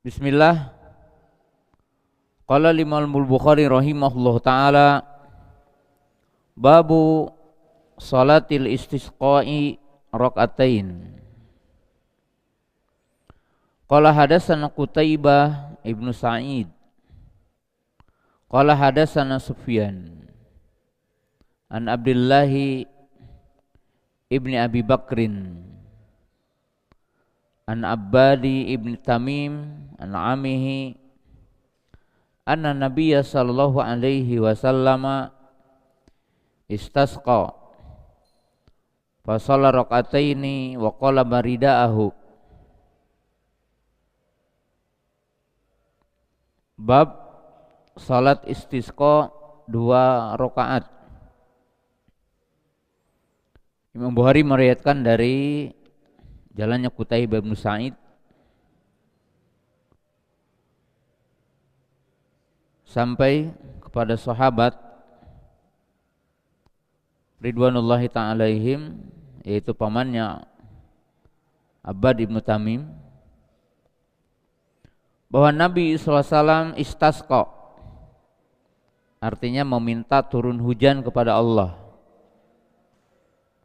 Bismillah. Qala Imam Al-Bukhari rahimahullah taala babu salatil istisqa'i rakaatain. Qala hadatsana Qutaibah ibnu Sa'id. Qala hadatsana Sufyan an Abdullah ibni Abi Bakrin an Abbadi ibni Tamim an amihi anna Nabiyya sallallahu alaihi wasallam istasqa fa shalla rak'ataini wa qala baridaahu. Bab salat istisqa 2 rakaat. Imam Bukhari meriwayatkan dari jalannya Qutaibah bin Sa'id sampai kepada sahabat ridwanullahi ta'ala alaihim, yaitu pamannya Abbad ibnu Tamim, bahwa Nabi SAW istasqa, artinya meminta turun hujan kepada Allah.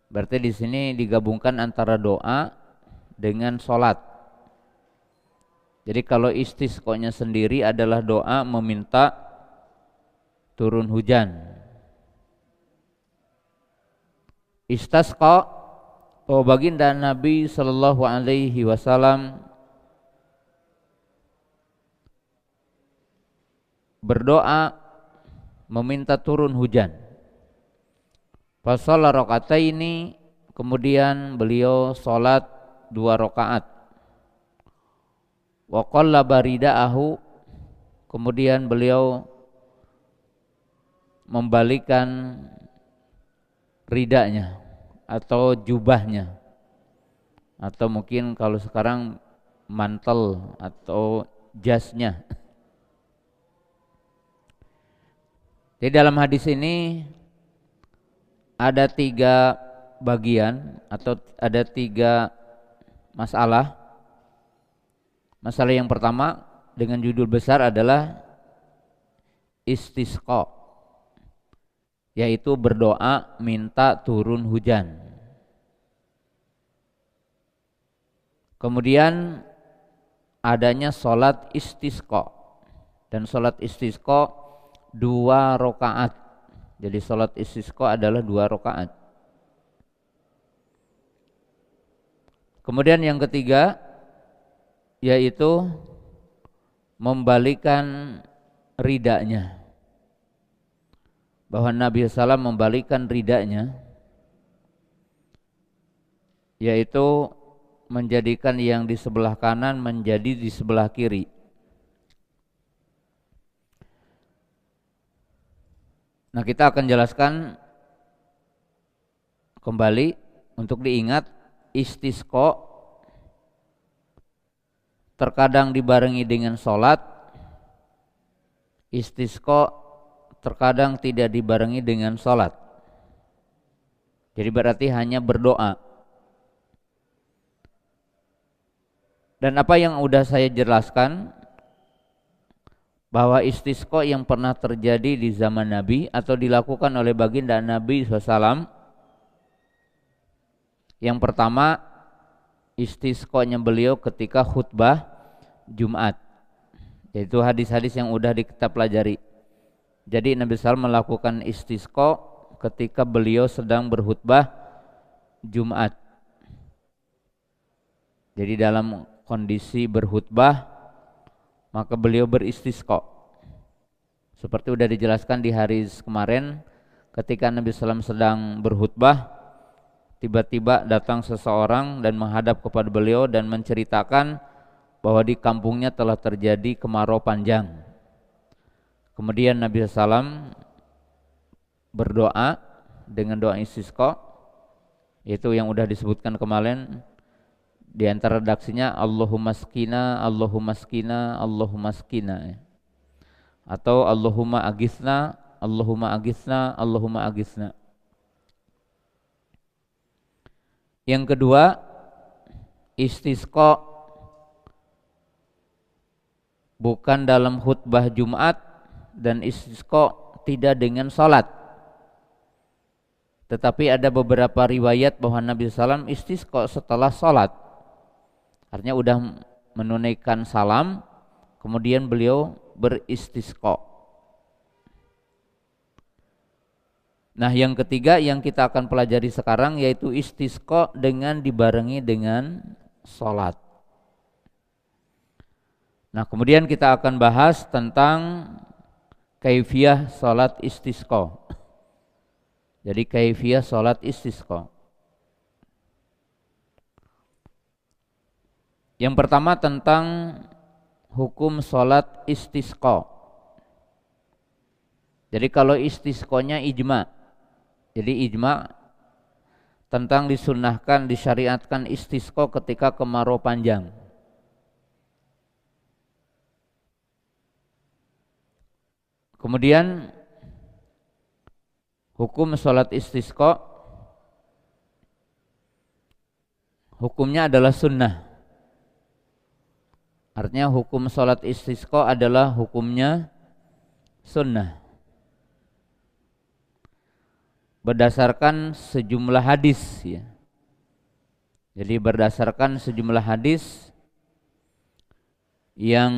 Berarti di sini digabungkan antara doa dengan sholat. Jadi kalau istisqonya sendiri adalah doa meminta turun hujan. Istasqa, bahwa baginda Nabi sallallahu alaihi wasallam berdoa meminta turun hujan. Fasalla raka'ataini, kemudian beliau salat 2 rakaat. Wa qalla baridaahu, kemudian beliau membalikan ridanya atau jubahnya, atau mungkin kalau sekarang mantel atau jasnya. Di dalam hadis ini ada 3 bagian atau ada 3 masalah. Masalah yang pertama dengan judul besar adalah istisqa, yaitu berdoa minta turun hujan. Kemudian adanya sholat istisqa, dan sholat istisqa 2 rakaat. Jadi sholat istisqa adalah 2 rakaat. Kemudian yang ketiga yaitu membalikan ridanya, bahwa Nabi SAW membalikan ridanya, yaitu menjadikan yang di sebelah kanan menjadi di sebelah kiri. Nah, kita akan jelaskan kembali untuk diingat, istisqa terkadang dibarengi dengan sholat, istisqa terkadang tidak dibarengi dengan sholat. Jadi berarti hanya berdoa. Dan apa yang sudah saya jelaskan, bahwa istisqa yang pernah terjadi di zaman Nabi atau dilakukan oleh baginda Nabi SAW, yang pertama istisqanya beliau ketika khutbah Jumat, yaitu hadis-hadis yang sudah kita pelajari. Jadi Nabi SAW melakukan istisqa ketika beliau sedang berkhutbah Jumat. Jadi dalam kondisi berkhutbah maka beliau beristisqa. Seperti sudah dijelaskan di hari kemarin, ketika Nabi SAW sedang berkhutbah, tiba-tiba datang seseorang dan menghadap kepada beliau dan menceritakan bahwa di kampungnya telah terjadi kemarau panjang. Kemudian Nabi SAW berdoa dengan doa istisqa, yaitu yang sudah disebutkan kemarin. Di antara redaksinya Allahumma skina, Allahumma skina, Allahumma skina, atau Allahumma agisna, Allahumma agisna, Allahumma agisna. Yang kedua, istisqa bukan dalam khutbah Jumat, dan istisqa tidak dengan salat. Tetapi ada beberapa riwayat bahwa Nabi SAW istisqa setelah salat. Artinya udah menunaikan salam, kemudian beliau beristisqa. Nah, yang ketiga yang kita akan pelajari sekarang yaitu istisqa dengan dibarengi dengan salat. Nah, kemudian kita akan bahas tentang kaifiyah salat istisqa. Jadi kaifiyah salat istisqa. Yang pertama tentang hukum salat istisqa. Jadi kalau istisqanya ijma. Jadi ijma tentang disunnahkan, disyariatkan istisqa ketika kemarau panjang. Kemudian hukum salat istisqa, hukumnya adalah sunnah. Artinya hukum salat istisqa adalah hukumnya sunnah. Berdasarkan sejumlah hadis ya. Jadi berdasarkan sejumlah hadis yang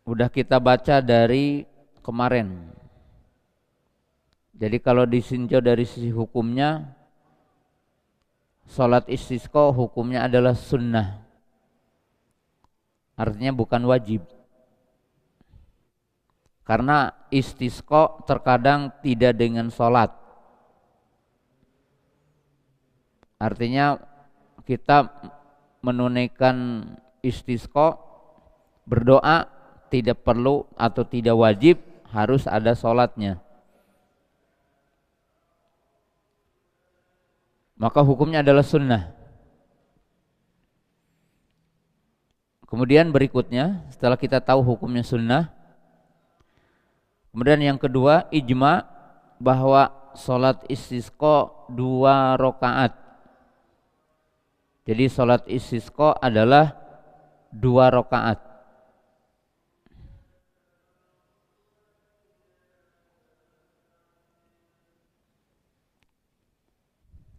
udah kita baca dari kemarin. Jadi kalau disinjau dari sisi hukumnya, salat istisqa hukumnya adalah sunnah. Artinya bukan wajib. Karena istisqa terkadang tidak dengan salat. Artinya kita menunaikan istisqa, berdoa tidak perlu atau tidak wajib harus ada salatnya. Maka hukumnya adalah sunnah. Kemudian berikutnya setelah kita tahu hukumnya sunnah, kemudian yang kedua ijma bahwa salat istisqa 2 rakaat. Jadi salat istisqa adalah 2 rakaat.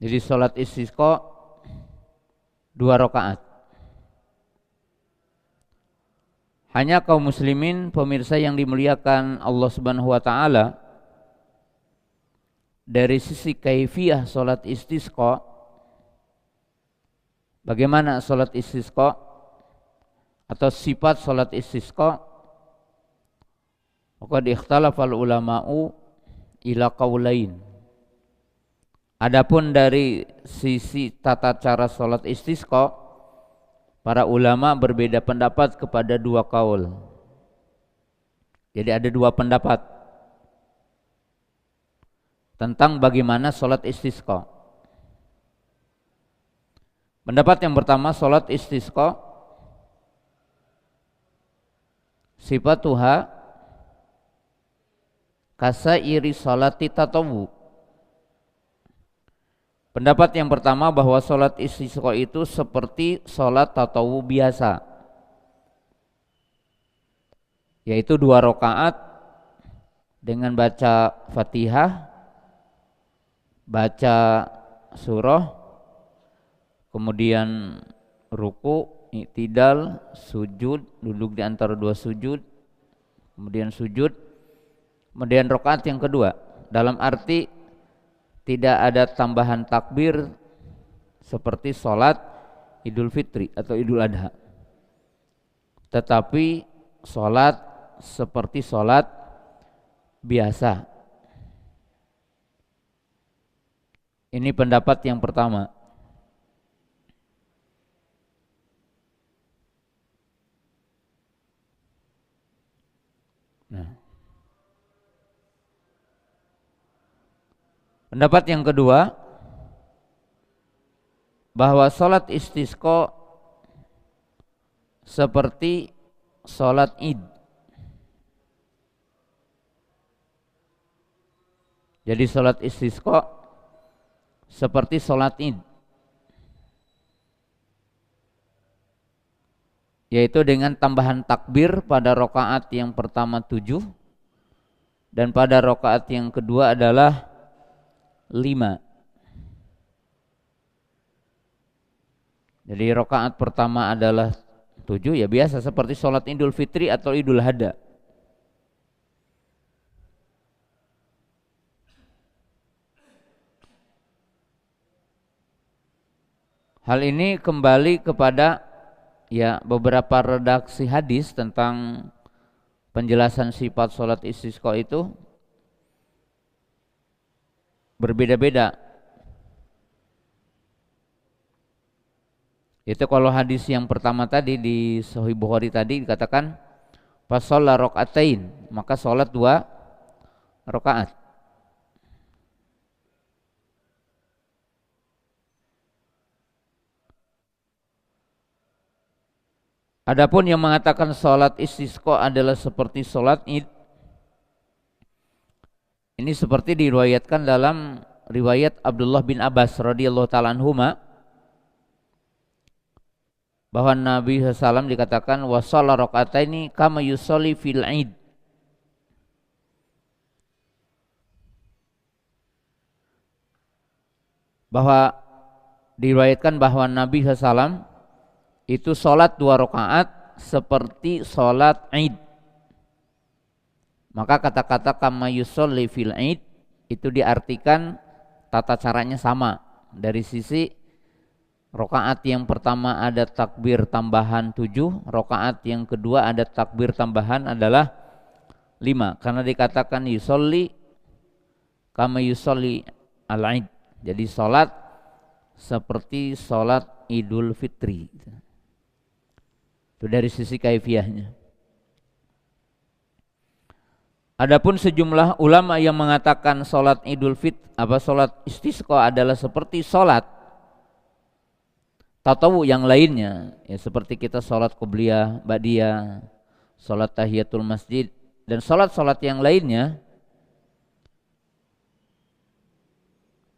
Jadi salat istisqa 2 rakaat. Hanya kaum muslimin pemirsa yang dimuliakan Allah Subhanahu wa taala, dari sisi kaifiyah salat istisqa, bagaimana salat istisqa atau sifat salat istisqa, maka ikhtalafal ulama'u ila qaulain. Adapun dari sisi tata cara salat istisqa, para ulama berbeda pendapat kepada 2 kaul. Jadi ada 2 pendapat tentang bagaimana salat istisqa. Pendapat yang pertama, salat istisqa sifatuha kasairi salati tatawwu. Pendapat yang pertama bahwa salat istisqa itu seperti salat tatawwu biasa, yaitu 2 rakaat dengan baca Fatihah, baca surah, kemudian ruku, i'tidal, sujud, duduk di antara 2 sujud, kemudian sujud, kemudian rakaat yang kedua, dalam arti tidak ada tambahan takbir seperti sholat Idul Fitri atau Idul Adha, tetapi sholat seperti sholat biasa. Ini pendapat yang pertama. Nah, pendapat yang kedua, bahwa sholat istisqa seperti sholat id. Jadi sholat istisqa seperti sholat id. yaitu dengan tambahan takbir pada rakaat yang pertama 7 dan pada rakaat yang kedua adalah 5. Jadi rakaat pertama adalah 7, ya biasa seperti sholat Idul Fitri atau Idul Adha. Hal ini kembali kepada ya beberapa redaksi hadis tentang penjelasan sifat sholat istisqa itu berbeda-beda. Itu kalau hadis yang pertama tadi di Sahih Bukhari tadi dikatakan pas sholat rakaatain, maka sholat 2 rakaat. Adapun yang mengatakan sholat istisqa adalah seperti sholat id, ini seperti diriwayatkan dalam riwayat Abdullah bin Abbas radhiyallahu ta'ala anhuma, bahwa Nabi SAW dikatakan wa shalla raka'ataini kama yusolli fil id. Bahwa diriwayatkan bahwa Nabi SAW itu sholat 2 rakaat seperti sholat id. Maka kata-kata kama yusolli fil id itu diartikan tata caranya sama. Dari sisi rakaat yang pertama ada takbir tambahan 7, rakaat yang kedua ada takbir tambahan adalah 5. Karena dikatakan yusolli kama yusolli al-id. Jadi sholat seperti sholat Idul Fitri. Itu dari sisi kaifiyahnya. Adapun sejumlah ulama yang mengatakan sholat Idul sholat istisqa adalah seperti sholat tatawu yang lainnya, ya seperti kita sholat qobliyah, ba'diyah, sholat tahiyatul masjid dan sholat-sholat yang lainnya,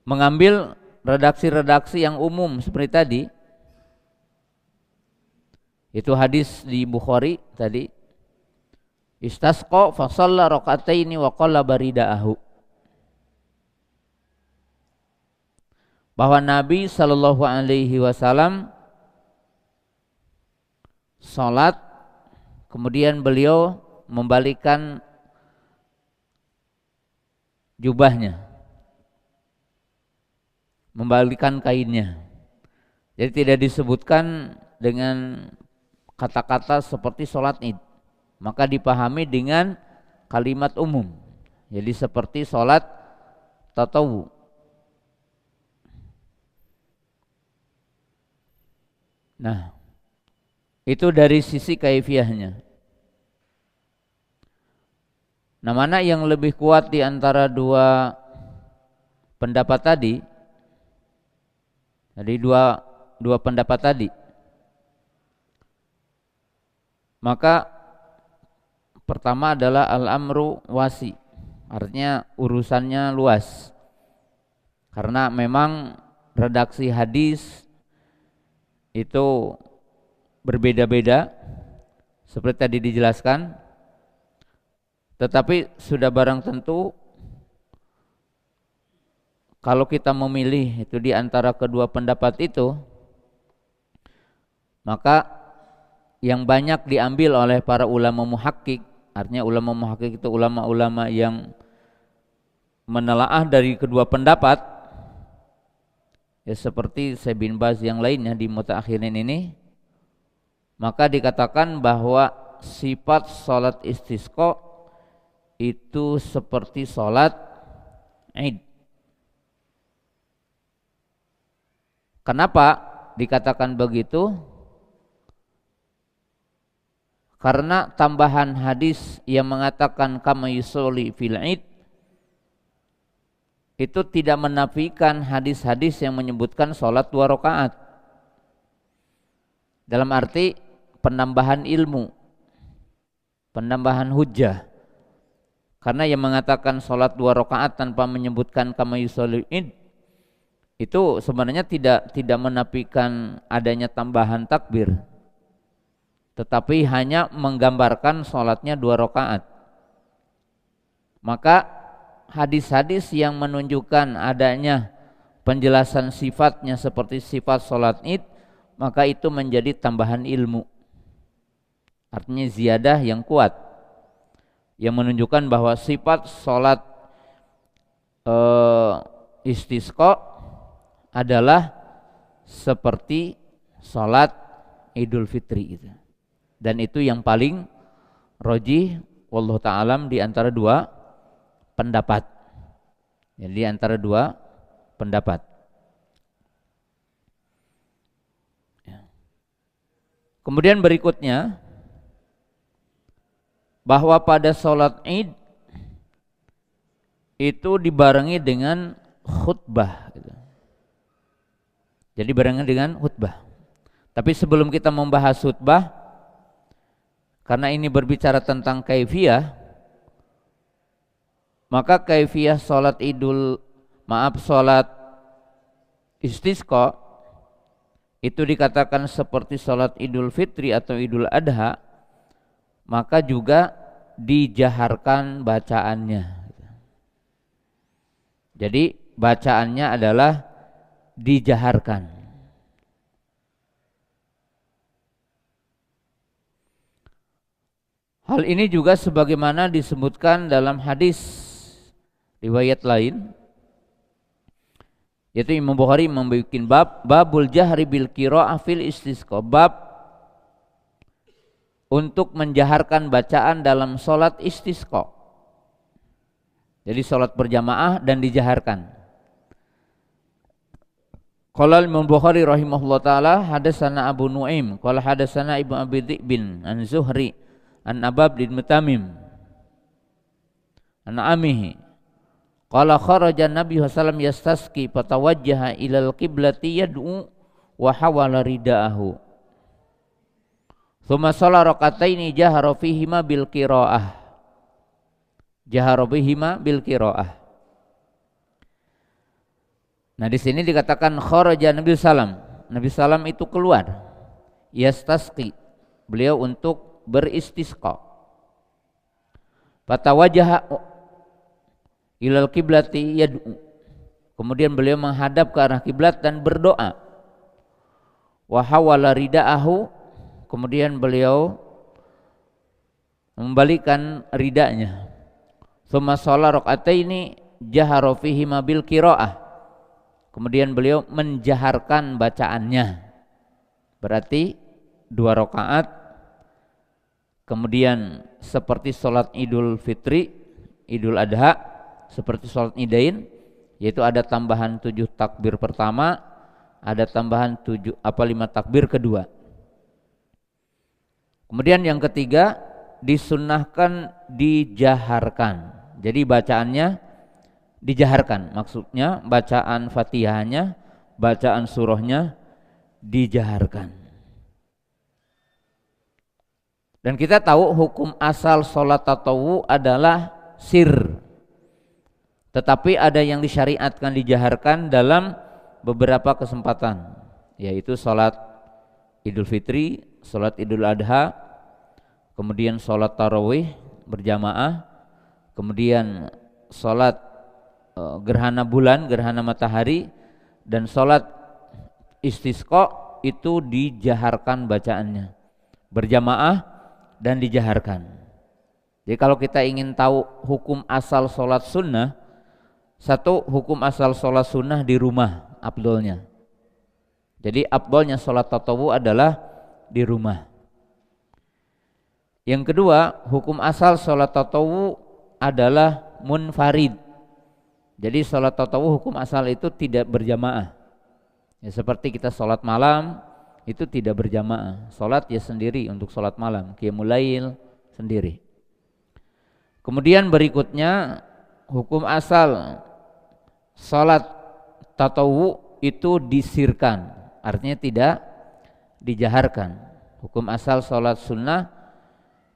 mengambil redaksi-redaksi yang umum seperti tadi. Itu hadis di Bukhari tadi, istasqa fa shalla raka'ataini wa qalla barida'ahu, bahwa Nabi sallallahu alaihi wasallam salat kemudian beliau membalikkan jubahnya, membalikkan kainnya. Jadi tidak disebutkan dengan kata-kata seperti sholat id, maka dipahami dengan kalimat umum. Jadi seperti sholat tatawu. Nah, itu dari sisi kaifiyahnya. Nah, mana yang lebih kuat di antara dua pendapat tadi? Jadi dua pendapat tadi. Maka pertama adalah al-amru wasi, artinya urusannya luas. Karena memang redaksi hadis itu berbeda-beda seperti tadi dijelaskan. Tetapi sudah barang tentu kalau kita memilih itu di antara kedua pendapat itu, maka yang banyak diambil oleh para ulama muhakkik, artinya ulama muhakkik itu ulama-ulama yang menelaah dari kedua pendapat, ya seperti Syekh bin Baz yang lainnya di mutaakhirin ini, maka dikatakan bahwa sifat salat istisqa itu seperti salat id. Kenapa dikatakan begitu? Karena tambahan hadis yang mengatakan kama yusolli fil id itu tidak menafikan hadis-hadis yang menyebutkan sholat 2 rakaat. Dalam arti penambahan ilmu, penambahan hujjah. Karena yang mengatakan sholat 2 rakaat tanpa menyebutkan kama yusolli id itu sebenarnya tidak menafikan adanya tambahan takbir. tetapi hanya menggambarkan sholatnya 2 rakaat. Maka hadis-hadis yang menunjukkan adanya penjelasan sifatnya seperti sifat sholat id, maka itu menjadi tambahan ilmu. Artinya ziyadah yang kuat, yang menunjukkan bahwa sifat sholat istisqa adalah seperti sholat Idul Fitri gitu. Dan itu yang paling rajih wallahu ta'alam di antara 2 pendapat. Jadi di antara 2 pendapat. Kemudian berikutnya, bahwa pada sholat id itu dibarengi dengan khutbah gitu. Jadi barengan dengan khutbah. Tapi sebelum kita membahas khutbah, karena ini berbicara tentang kaifiyah, maka kaifiyah sholat sholat istisqa itu dikatakan seperti sholat Idul Fitri atau Idul Adha, maka juga dijaharkan bacaannya. Jadi bacaannya adalah dijaharkan. Hal ini juga sebagaimana disebutkan dalam hadis riwayat lain, yaitu Imam Bukhari membuat babul jahri bil qiraah fil istisqa, bab untuk menjaharkan bacaan dalam sholat istisqa. Jadi sholat berjamaah dan dijaharkan. Qala Imam Bukhari rahimahullah taala hadatsana Abu Nuaim qala hadatsana Ibnu Abi Dhi'bin an Zuhri an Abab bin Mutamim an amihi qala kharaja Nabi sallallahu alaihi wasallam yastasqi fatawajjaha ilal qiblati yad'u wa hawala ridaahu thumma shalla rakataini jahara fihima bil qiraah Nah di sini dikatakan kharaja Nabi sallam. Nabi sallam itu keluar yastasqi, beliau untuk beristisqa. Fatawajjaha ilal kiblati yad'u, kemudian beliau menghadap ke arah kiblat dan berdoa. Wa hawala ridaahu, kemudian beliau membalikan ridanya. Tsumma shalla raka'ataini jahara fihima bil qiraah, kemudian beliau menjaharkan bacaannya. Berarti 2 rakaat. Kemudian seperti sholat Idul Fitri, Idul Adha, seperti sholat Idain, yaitu ada tambahan 7 takbir pertama, ada tambahan 5 takbir kedua. Kemudian yang ketiga, disunnahkan dijaharkan. Jadi bacaannya dijaharkan, maksudnya bacaan Fatihahnya, bacaan surahnya dijaharkan. Dan kita tahu hukum asal sholat tatawwu adalah sir, tetapi ada yang disyariatkan dijaharkan dalam beberapa kesempatan, yaitu sholat Idul Fitri, sholat Idul Adha, kemudian sholat tarawih berjamaah, kemudian sholat gerhana bulan, gerhana matahari, dan sholat istisqa itu dijaharkan bacaannya, berjamaah dan dijaharkan. Jadi kalau kita ingin tahu hukum asal sholat sunnah, satu, hukum asal sholat sunnah di rumah afdolnya. Jadi afdolnya sholat tatawwu adalah di rumah. Yang kedua, hukum asal sholat tatawwu adalah munfarid. Jadi sholat tatawwu hukum asal itu tidak berjamaah. Ya, seperti kita sholat malam itu tidak berjamaah. Sholat ya sendiri untuk sholat malam, qiyamul lail sendiri. Kemudian berikutnya, hukum asal sholat tatawwu itu disirkan, artinya tidak dijaharkan. Hukum asal sholat sunnah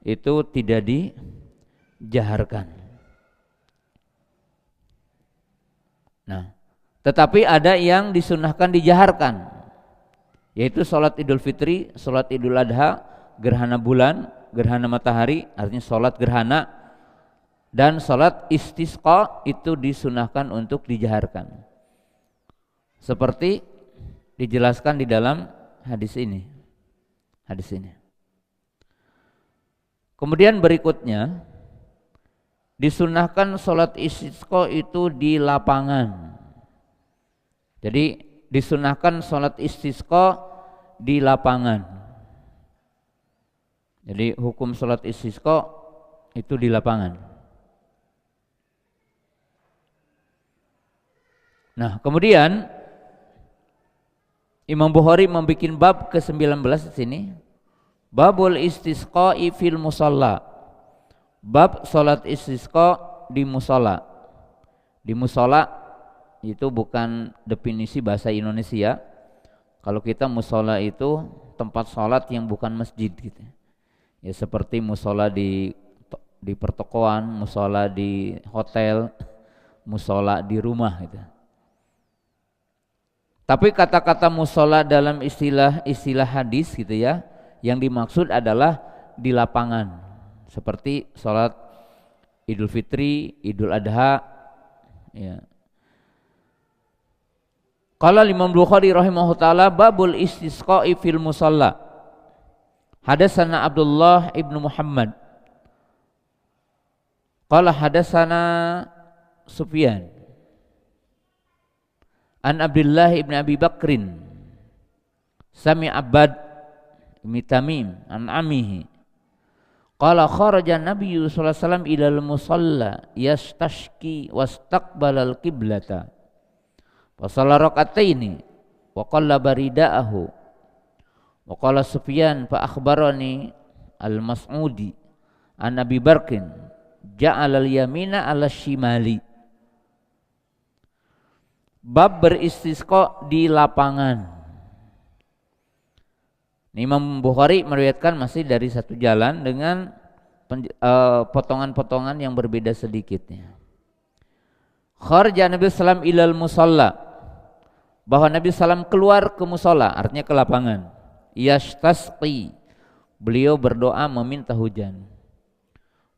itu tidak dijaharkan. Nah, tetapi ada yang disunnahkan dijaharkan, yaitu sholat Idul Fitri, sholat Idul Adha, gerhana bulan, gerhana matahari, artinya sholat gerhana, dan sholat istisqa itu disunahkan untuk dijaharkan. Seperti dijelaskan di dalam hadis ini. Kemudian berikutnya, disunahkan sholat istisqa itu di lapangan. Jadi disunahkan sholat istisqa di lapangan. Jadi hukum sholat istisqa itu di lapangan. Nah, kemudian Imam Bukhari membuat bab ke-19 di sini. Babul istisqa'i fil musalla. Bab sholat istisqa di musalla. Di musalla itu bukan definisi bahasa Indonesia. Kalau kita musalla itu tempat sholat yang bukan masjid gitu. Ya seperti musalla di pertokoan, musalla di hotel, musalla di rumah gitu. Tapi kata-kata musalla dalam istilah hadis gitu ya, yang dimaksud adalah di lapangan. Seperti sholat Idul Fitri, Idul Adha ya. Qala Imam Bukhari rahimahullah taala babul istisqa'i fil musalla. Hadatsana Abdullah ibnu Muhammad. Qala hadatsana Sufyan an Abdullah ibn Abi Bakrin sami Abbad bin Tamim an amihi. Qala kharaja Nabi sallallahu alaihi wasallam ilal musalla yastashki wastaqbala al-qiblata. Wa shalla rak'ataini wa qallaba ridaahu. Wa qala Sufyan fa akhbarani al-Mas'udi an Abi Barkin ja'ala al-yamina 'ala shimali. Bab beristisqa di lapangan. Imam Bukhari meriwayatkan masih dari satu jalan dengan potongan-potongan yang berbeda sedikitnya. Kharaja Nabi sallam ilal musalla. Bahwa Nabi sallam keluar ke musalla, artinya ke lapangan. Yastasqi. Beliau berdoa meminta hujan.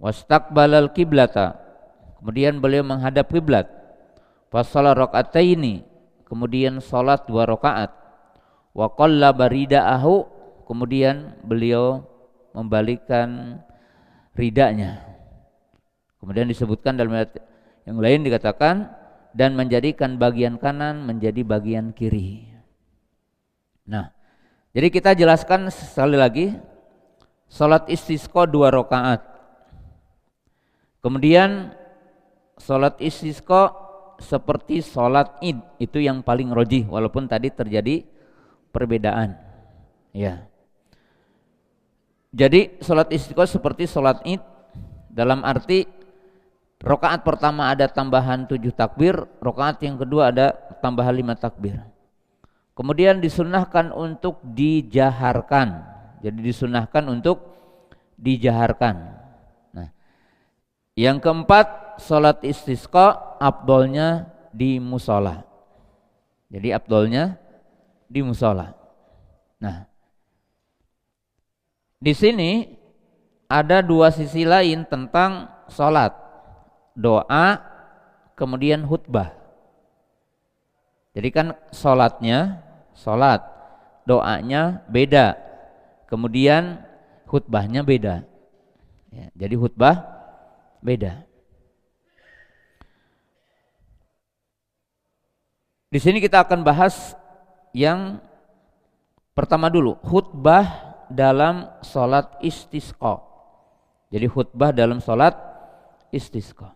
Wastaqbalal qiblata. Kemudian beliau menghadap kiblat. Fasala raka'ataini. Kemudian salat 2 rakaat. Wa qallaba ridaahu. Kemudian beliau membalikkan ridanya. Kemudian disebutkan dalam ayat yang lain dikatakan dan menjadikan bagian kanan menjadi bagian kiri. Nah, jadi kita jelaskan sekali lagi salat istisqa 2 rakaat. Kemudian salat istisqa seperti salat Id, itu yang paling rajih walaupun tadi terjadi perbedaan. Ya. Jadi salat istisqa seperti salat Id dalam arti rakaat pertama ada tambahan 7 takbir, rakaat yang kedua ada tambahan 5 takbir. Kemudian disunahkan untuk dijaharkan. Jadi disunahkan untuk dijaharkan. Nah, yang keempat salat istisqa afdolnya di mushola. Jadi afdolnya di mushola. Nah, di sini ada 2 sisi lain tentang salat. Doa, kemudian khutbah. Jadi kan salat, doanya beda, kemudian khutbahnya beda. Ya, jadi khutbah beda. Di sini kita akan bahas yang pertama dulu, khutbah dalam salat istisqa. Jadi khutbah dalam salat istisqa.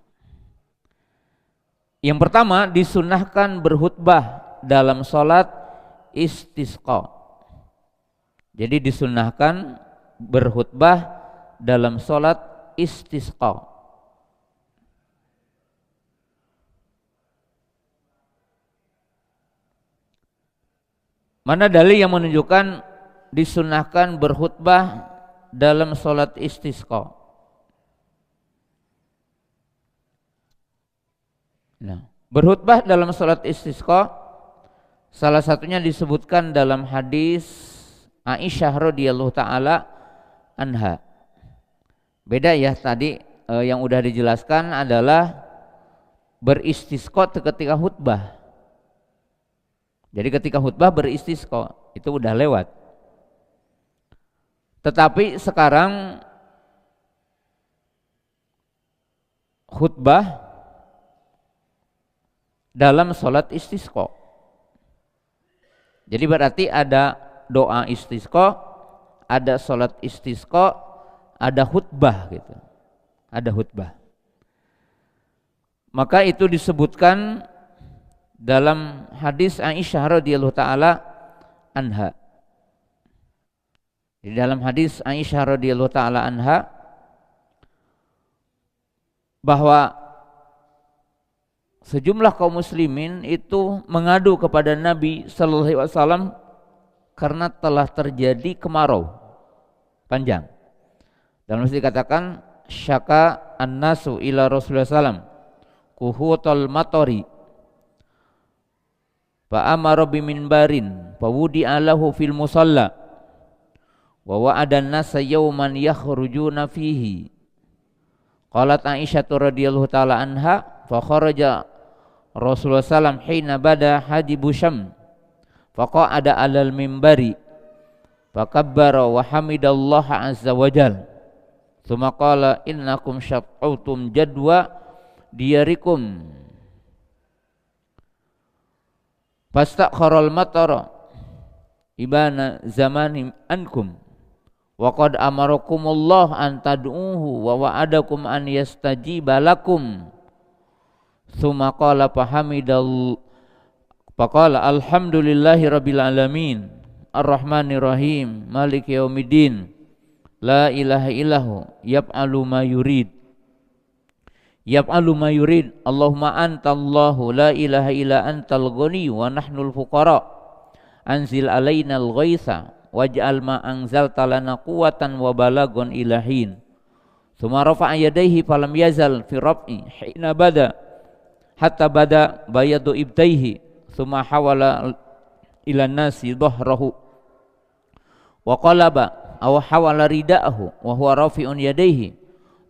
Yang pertama, disunahkan berkhutbah dalam salat istisqa. Jadi disunahkan berkhutbah dalam salat istisqa. Mana dalil yang menunjukkan disunahkan berkhutbah dalam salat istisqa? Nah, berkhutbah dalam salat istisqa salah satunya disebutkan dalam hadis Aisyah radhiyallahu taala anha. Beda ya, tadi yang udah dijelaskan adalah beristisqa ketika khutbah. Jadi ketika khutbah beristisqa itu udah lewat. Tetapi sekarang khutbah dalam sholat istisqa. Jadi berarti ada doa istisqa, ada sholat istisqa, ada khutbah gitu. Ada khutbah. Maka itu disebutkan dalam hadis Aisyah radhiyallahu taala anha. Di dalam hadis Aisyah radhiyallahu taala anha bahwa sejumlah kaum muslimin itu mengadu kepada Nabi sallallahu alaihi wasallam karena telah terjadi kemarau panjang. Dalam hadis dikatakan syaka an-nasu ila Rasulullah sallam kuhutul matori fa amara bi minbarin fa wudi'a lahu fil musalla wa wa'ada an-nasa yawman yakhrujuna fihi. Qalat Aisyah radhiyallahu taala anha fa kharaja Rasulullah sallam hina bada hajibu syam fa qa'ada 'alal minbari fa kabbara wa hamidallaha azza wa jalla tsumma qala innakum syaqautum jadwa diyarikum fastaqharal matara ibana zamanim ankum wa qad amarakumullah an tad'uhu wa wa'adakum an yastajiba lakum tsumma qala fahamidallah faqala alhamdulillahi rabbil alamin arrahmanir rahim maliki yaumiddin la ilaha illahu yaf'alu ma yurid Allahumma antallahu la ilaha illa antal ghani wa nahnul fuqara anzil alainal ghaitha waj'al ma anzalta lana quwwatan wa balagon ilahin tsumma rafa'a yadayhi falam yazal fi raf'i hina bada hatta bada bayadu ibtaihi tsumma hawala ila nasi dhahrahu wa qalaba aw hawala ridaahu wa huwa rafi'un yadayhi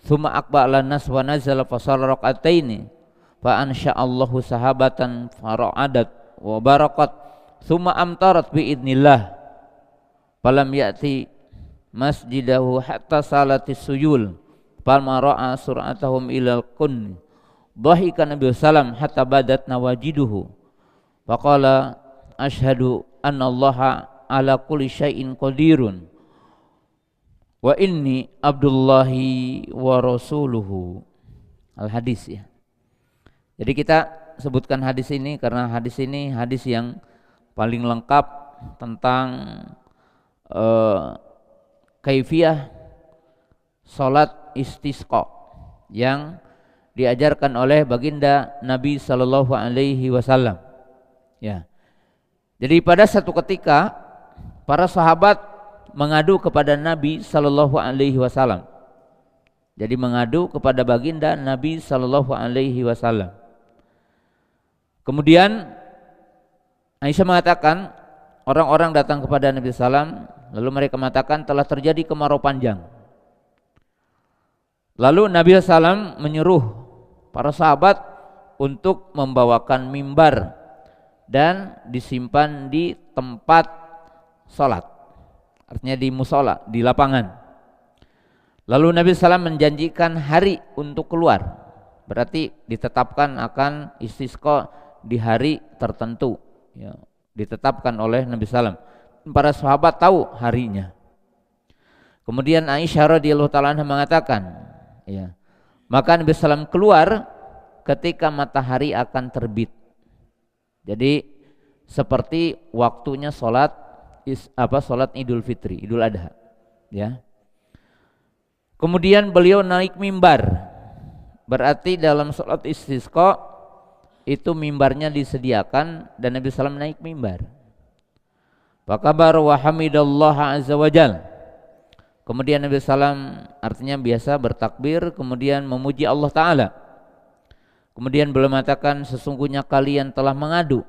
tsumma aqbala nas wa nazala fa shalla rak'ataini fa ansha'allahu sahabatan fara'adat wa barakat tsumma amtarat bi idnillah falam ya'ti masjidahu hatta salatis suyul falma ra'a sur'atahum ilal kun dhahika Nabi sallam hatta badat nawajiduhu faqala ashhadu anna allaha ala kulli syai'in qadirun wa inni abdullahi wa rasuluhu. Al-hadis ya. Jadi kita sebutkan hadis ini karena hadis ini hadis yang paling lengkap tentang kaifiyah salat istisqa yang diajarkan oleh baginda Nabi sallallahu alaihi wasallam. Ya. Jadi pada satu ketika para sahabat mengadu kepada Nabi sallallahu alaihi wasallam. Jadi mengadu kepada baginda Nabi sallallahu alaihi wasallam. Kemudian Aisyah mengatakan orang-orang datang kepada Nabi sallam lalu mereka mengatakan telah terjadi kemarau panjang. Lalu Nabi sallam menyuruh para sahabat untuk membawakan mimbar dan disimpan di tempat salat. Artinya di musola, di lapangan. Lalu Nabi SAW menjanjikan hari untuk keluar. Berarti ditetapkan akan istisqa di hari tertentu. Ya, ditetapkan oleh Nabi SAW. Para sahabat tahu harinya. Kemudian Aisyah radhiyallahu taala anha mengatakan, ya, maka Nabi SAW keluar ketika matahari akan terbit. Jadi seperti waktunya sholat Idul Fitri, Idul Adha, ya. Kemudian beliau naik mimbar. Berarti dalam sholat istisqa itu mimbarnya disediakan dan Nabi SAW naik mimbar. Fakabar wa hamidallaha azza wajal. Kemudian Nabi SAW artinya biasa bertakbir, kemudian memuji Allah Ta'ala. Kemudian beliau mengatakan sesungguhnya kalian telah mengadu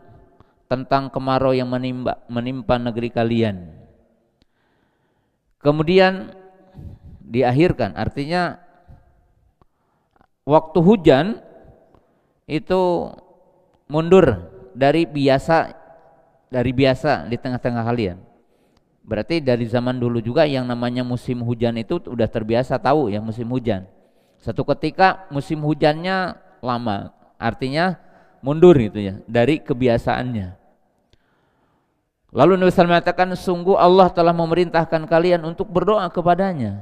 tentang kemarau yang menimpa negeri kalian. Kemudian diakhirkan. Artinya waktu hujan itu mundur dari biasa di tengah-tengah kalian. Berarti dari zaman dulu juga yang namanya musim hujan itu udah terbiasa tahu ya musim hujan. Satu ketika musim hujannya lama, artinya mundur gitu ya dari kebiasaannya. Lalu Nabi SAW mengatakan, sungguh Allah telah memerintahkan kalian untuk berdoa kepadanya,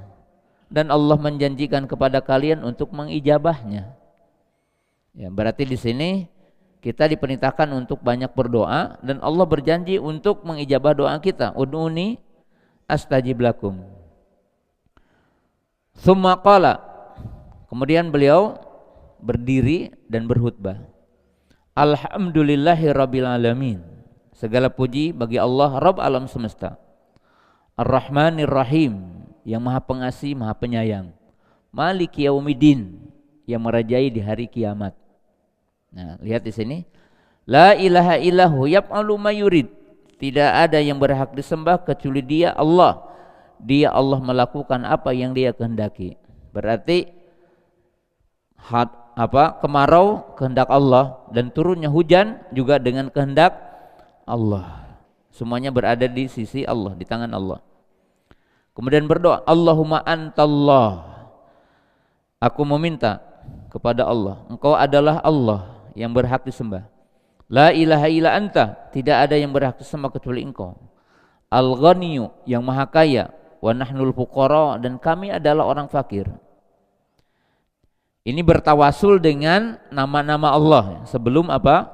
dan Allah menjanjikan kepada kalian untuk mengijabahnya. Ya, berarti di sini kita diperintahkan untuk banyak berdoa, dan Allah berjanji untuk mengijabah doa kita. Ud'uni astajib lakum. Tsumma qala, kemudian beliau berdiri dan berkhutbah. Alhamdulillahi rabbil alamin. Segala puji bagi Allah Rabb alam semesta. Ar-Rahmanir Rahim, yang Maha Pengasih, Maha Penyayang. Maliki Yaumiddin, yang merajai di hari kiamat. Nah, lihat di sini. La ilaha illahu yaf'alu ma yurid. Tidak ada yang berhak disembah kecuali Dia, Allah. Dia Allah melakukan apa yang Dia kehendaki. Berarti kemarau kehendak Allah, dan turunnya hujan juga dengan kehendak Allah. Semuanya berada di sisi Allah, di tangan Allah. Kemudian berdoa, Allahumma antallah. Aku meminta kepada Allah, Engkau adalah Allah yang berhak disembah. La ilaha illa anta, tidak ada yang berhak disembah kecuali Engkau. Al-Ghaniyyu, yang maha kaya, wa nahnul fuqara, dan kami adalah orang fakir. Ini bertawasul dengan nama-nama Allah sebelum apa?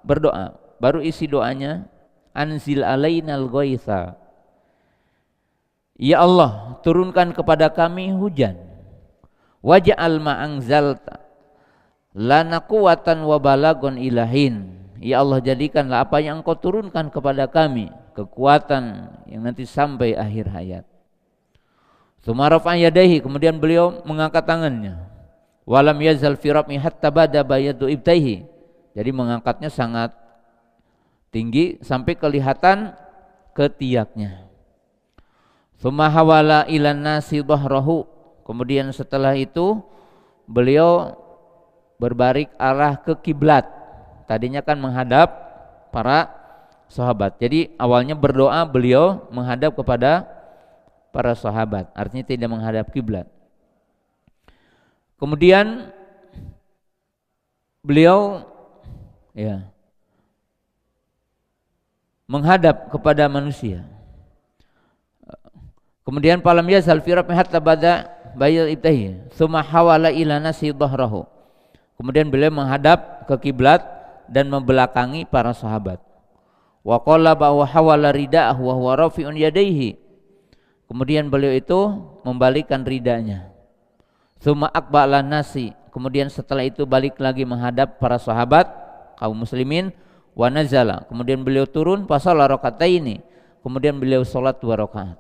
Berdoa. Baru isi doanya, anzil alainal ghaitha. Ya Allah, turunkan kepada kami hujan. Waj'al ma anzalta lana quwwatan wa balagon ilahin. Ya Allah, jadikanlah apa yang Engkau turunkan kepada kami kekuatan yang nanti sampai akhir hayat. Tsumma rafa'a yadayhi, kemudian beliau mengangkat tangannya. Walam yazal fi raf'i hatta bada bayadu ibtaihi. Jadi mengangkatnya sangat tinggi sampai kelihatan ketiaknya. Tsumma hawala ilan nasi dhahrahu. Kemudian setelah itu beliau berbalik arah ke kiblat. Tadinya kan menghadap para sahabat. Jadi awalnya berdoa beliau menghadap kepada para sahabat. Artinya tidak menghadap kiblat. Kemudian beliau menghadap kepada manusia. Kemudian falam yazal fi rafi hatta bada bayal ibtahi tsumma hawala ila nasi dhahrahu. Kemudian beliau menghadap ke kiblat dan membelakangi para sahabat. Wa qala wa hawala rida'ahu wa huwa rafi'un yadayhi. Kemudian beliau itu membalikkan ridanya. Tsumma aqbala nasi. Kemudian setelah itu balik lagi menghadap para sahabat kaum muslimin. Wa nazala, kemudian beliau turun fasalla rakaataini, kemudian beliau salat 2 rakaat.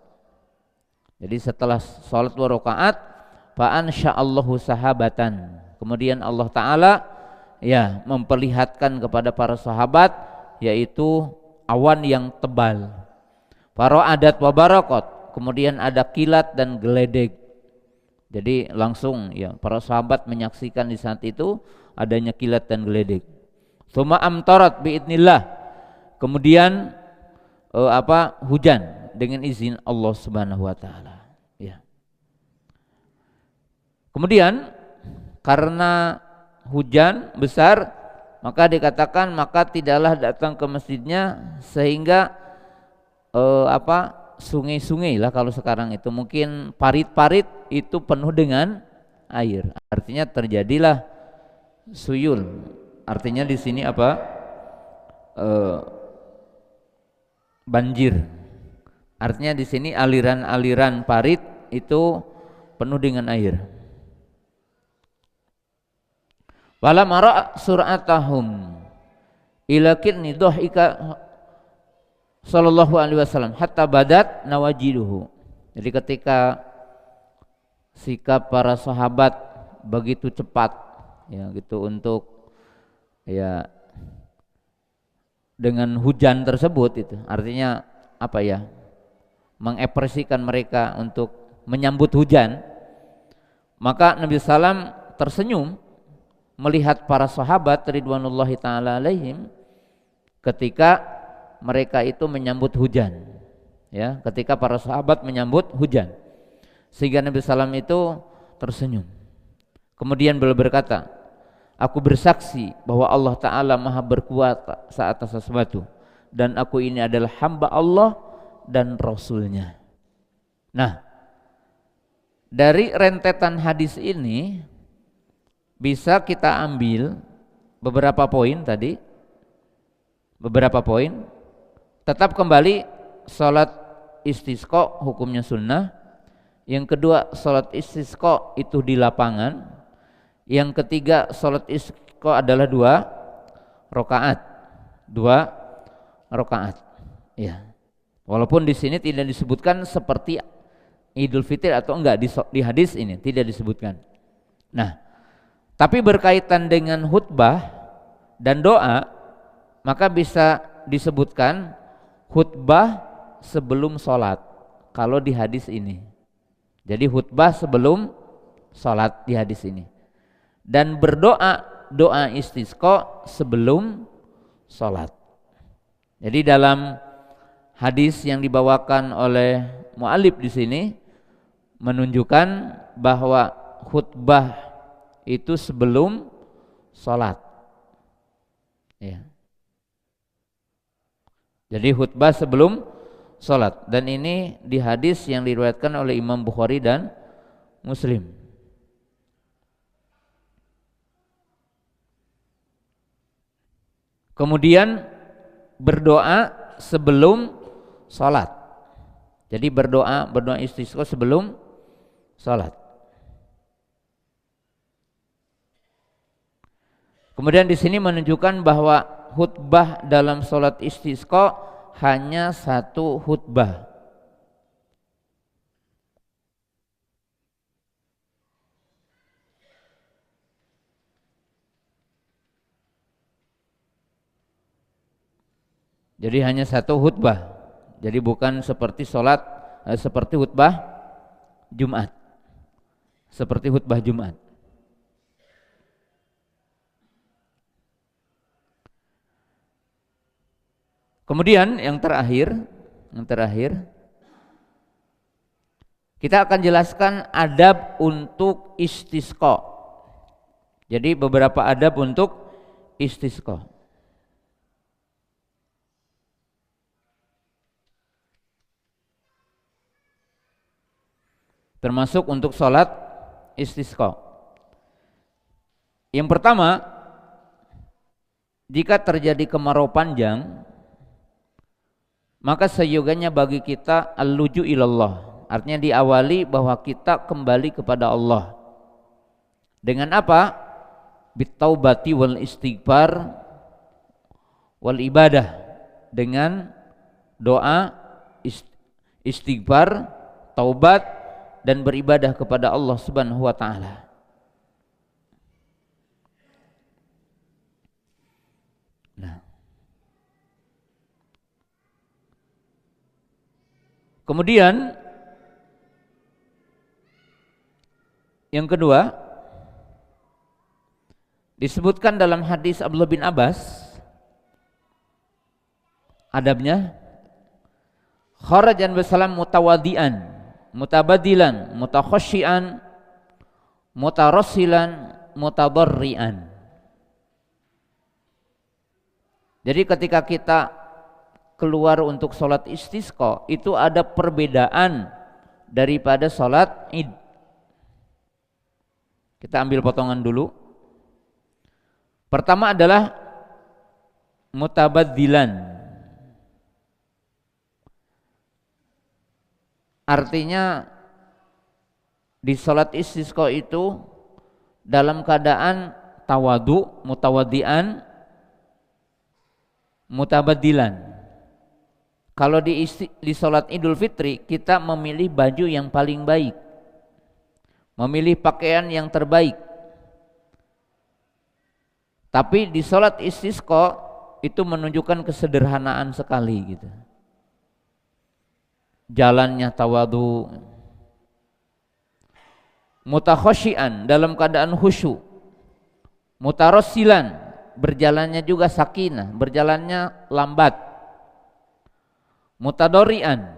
Jadi setelah salat 2 rakaat, fa ansya'allahu sahabatan, kemudian Allah Ta'ala memperlihatkan kepada para sahabat yaitu awan yang tebal. Fara'adat wa barakat, kemudian ada kilat dan geledek. Jadi langsung para sahabat menyaksikan di saat itu adanya kilat dan geledek. Tsumma amtarat biidznillah, kemudian hujan dengan izin Allah Subhanahu wa taala. Ya. Kemudian karena hujan besar, maka dikatakan maka tidaklah datang ke masjidnya sehingga sungai-sungai lah kalau sekarang itu mungkin parit-parit itu penuh dengan air. Artinya terjadilah suyul. Artinya di sini banjir. Artinya di sini aliran-aliran parit itu penuh dengan air. Walam ara suratahum ila kinni dhahika sallallahu alaihi wasallam hatta badat nawajiduhu. Jadi ketika sikap para sahabat begitu cepat untuk dengan hujan tersebut, itu artinya mengekspresikan mereka untuk menyambut hujan, Maka Nabi SAW tersenyum melihat para sahabat ridwanullahi ta'ala alaihim ketika mereka itu menyambut hujan, ya, ketika para sahabat menyambut hujan, sehingga Nabi SAW itu tersenyum. Kemudian beliau berkata, aku bersaksi bahwa Allah Ta'ala maha berkuasa atas sesuatu, dan aku ini adalah hamba Allah dan Rasulnya. Nah, dari rentetan hadis ini bisa kita ambil beberapa poin tadi, beberapa poin. Tetap kembali sholat istisqa hukumnya sunnah. Yang kedua, sholat istisqa itu di lapangan. Yang ketiga, sholat istisqa adalah 2 rakaat. 2 rakaat. Ya. Walaupun di sini tidak disebutkan seperti Idul Fitri atau enggak, di hadis ini tidak disebutkan. Nah, tapi berkaitan dengan khutbah dan doa, maka bisa disebutkan khutbah sebelum sholat kalau di hadis ini. Jadi khutbah sebelum sholat di hadis ini. Dan berdoa, doa istisqa sebelum sholat. Jadi dalam hadis yang dibawakan oleh mu'allif di sini menunjukkan bahwa khutbah itu sebelum sholat, ya. Jadi khutbah sebelum sholat, dan ini di hadis yang diriwayatkan oleh Imam Bukhari dan Muslim. Kemudian berdoa sebelum sholat. Jadi berdoa istisqa sebelum sholat. Kemudian di sini menunjukkan bahwa khutbah dalam sholat istisqa hanya 1 khutbah. Jadi hanya 1 khutbah. Jadi bukan seperti seperti khutbah Jumat. Seperti khutbah Jumat. Kemudian yang terakhir kita akan jelaskan adab untuk istisqa. Jadi beberapa adab untuk istisqa. Termasuk untuk sholat istisqa. Yang pertama, jika terjadi kemarau panjang, maka seyogianya bagi kita al-luju ilallah, artinya diawali bahwa kita kembali kepada Allah. Dengan apa? Bitaubati wal istighfar wal ibadah, dengan doa, istighfar, taubat, dan beribadah kepada Allah Subhanahu wa taala. Nah, kemudian yang kedua disebutkan dalam hadis Abdullah bin Abbas, adabnya kharajan bersalam mutawadian, mutabadilan, mutakhasyian, mutarassilan, mutadarrian. Jadi ketika kita keluar untuk sholat istisqa itu ada perbedaan daripada sholat id. Kita ambil potongan dulu. Pertama adalah mutabadilan. Artinya di sholat istisqa itu dalam keadaan tawadu, mutawadian, mutabadilan. Kalau di sholat Idul Fitri kita memilih baju yang paling baik, memilih pakaian yang terbaik. Tapi di sholat istisqa itu menunjukkan kesederhanaan sekali gitu. Jalannya tawadu, mutakhasyian dalam keadaan khusyuk, mutarassilan berjalannya juga sakinah, berjalannya lambat, mutadorian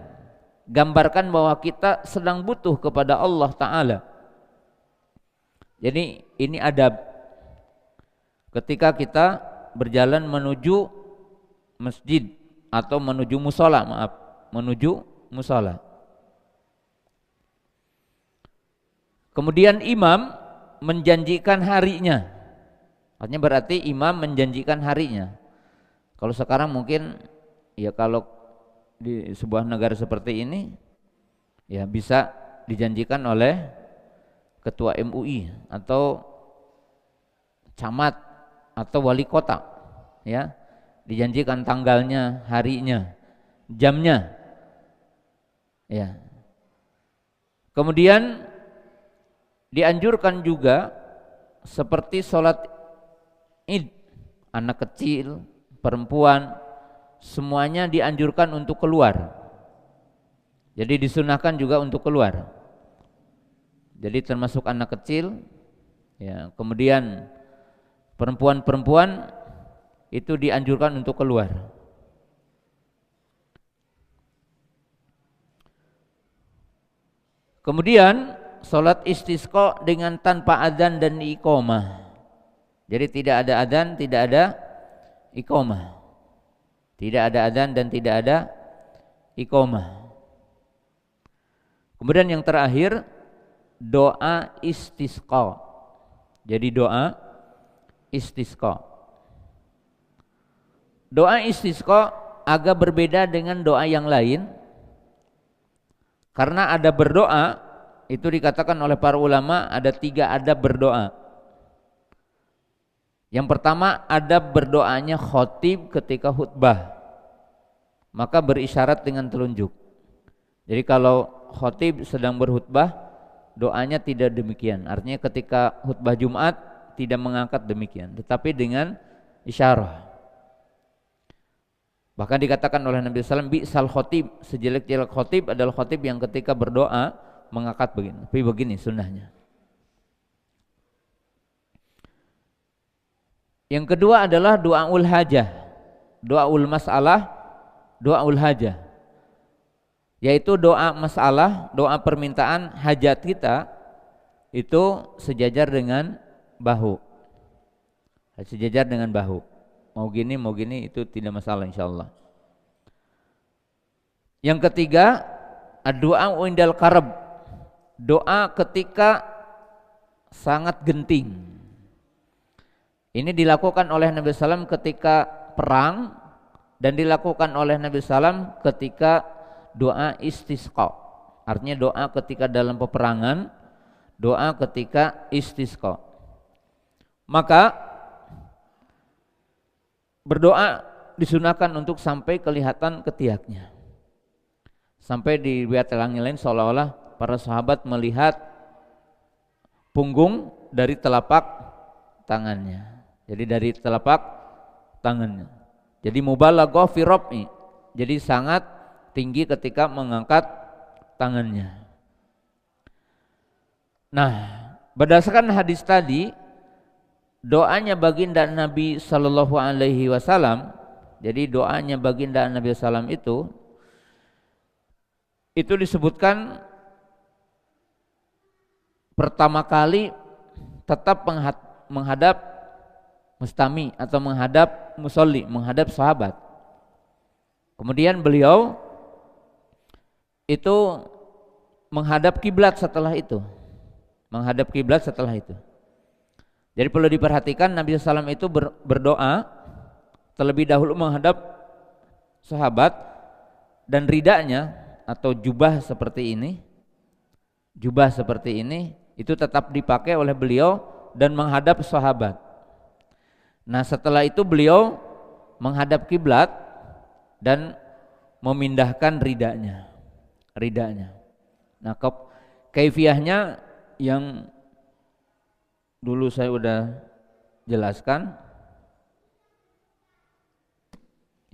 gambarkan bahwa kita sedang butuh kepada Allah Ta'ala. Jadi ini adab ketika kita berjalan menuju masjid atau menuju musola, menuju musola. Kemudian imam menjanjikan harinya, artinya berarti imam menjanjikan harinya. Kalau sekarang mungkin ya kalau di sebuah negara seperti ini ya bisa dijanjikan oleh ketua MUI atau camat atau wali kota, ya dijanjikan tanggalnya, harinya, jamnya, ya. Kemudian dianjurkan juga seperti sholat id, anak kecil, perempuan, semuanya dianjurkan untuk keluar. Jadi disunahkan juga untuk keluar. Jadi termasuk anak kecil, ya. Kemudian perempuan-perempuan itu dianjurkan untuk keluar. Kemudian sholat istisqa dengan tanpa adzan dan iqamah. Jadi tidak ada adzan, tidak ada iqamah. Tidak ada adzan dan tidak ada iqamah. Kemudian yang terakhir doa istisqa. Jadi doa istisqa. Doa istisqa agak berbeda dengan doa yang lain, karena ada berdoa itu dikatakan oleh para ulama ada 3 adab berdoa. Yang pertama adab berdoanya khotib ketika khutbah, maka berisyarat dengan telunjuk. Jadi kalau khotib sedang berkhutbah, doanya tidak demikian. Artinya ketika khutbah Jumat tidak mengangkat demikian, tetapi dengan isyarah. Bahkan dikatakan oleh Nabi SAW, bi'sal khotib, sejelek-jelek khotib adalah khotib yang ketika berdoa mengangkat begini. Tapi begini sunnahnya. Yang kedua adalah doaul hajah, doaul masalah, doaul hajah, yaitu doa masalah, doa permintaan hajat kita itu sejajar dengan bahu, sejajar dengan bahu. Mau gini itu tidak masalah insyaallah. Yang ketiga, doa indal karab, doa ketika sangat genting. Ini dilakukan oleh Nabi SAW ketika perang dan dilakukan oleh Nabi SAW ketika doa istisqa. Artinya doa ketika dalam peperangan, doa ketika istisqa. Maka berdoa disunahkan untuk sampai kelihatan ketiaknya. Sampai di riwayat yang lain seolah-olah para sahabat melihat punggung dari telapak tangannya. Jadi dari telapak tangannya. Jadi mubalaghah fi raf'i. Jadi sangat tinggi ketika mengangkat tangannya. Nah, berdasarkan hadis tadi, doanya baginda Nabi sallallahu alaihi wasallam, jadi doanya baginda Nabi sallam itu disebutkan pertama kali tetap menghadap mustami atau menghadap musolli, menghadap sahabat. Kemudian beliau itu menghadap kiblat setelah itu. Menghadap kiblat setelah itu. Jadi perlu diperhatikan Nabi SAW itu berdoa terlebih dahulu menghadap sahabat, dan ridanya atau jubah seperti ini itu tetap dipakai oleh beliau dan menghadap sahabat. Nah setelah itu beliau menghadap kiblat dan memindahkan ridanya. Nah kaifiyahnya yang dulu saya udah jelaskan,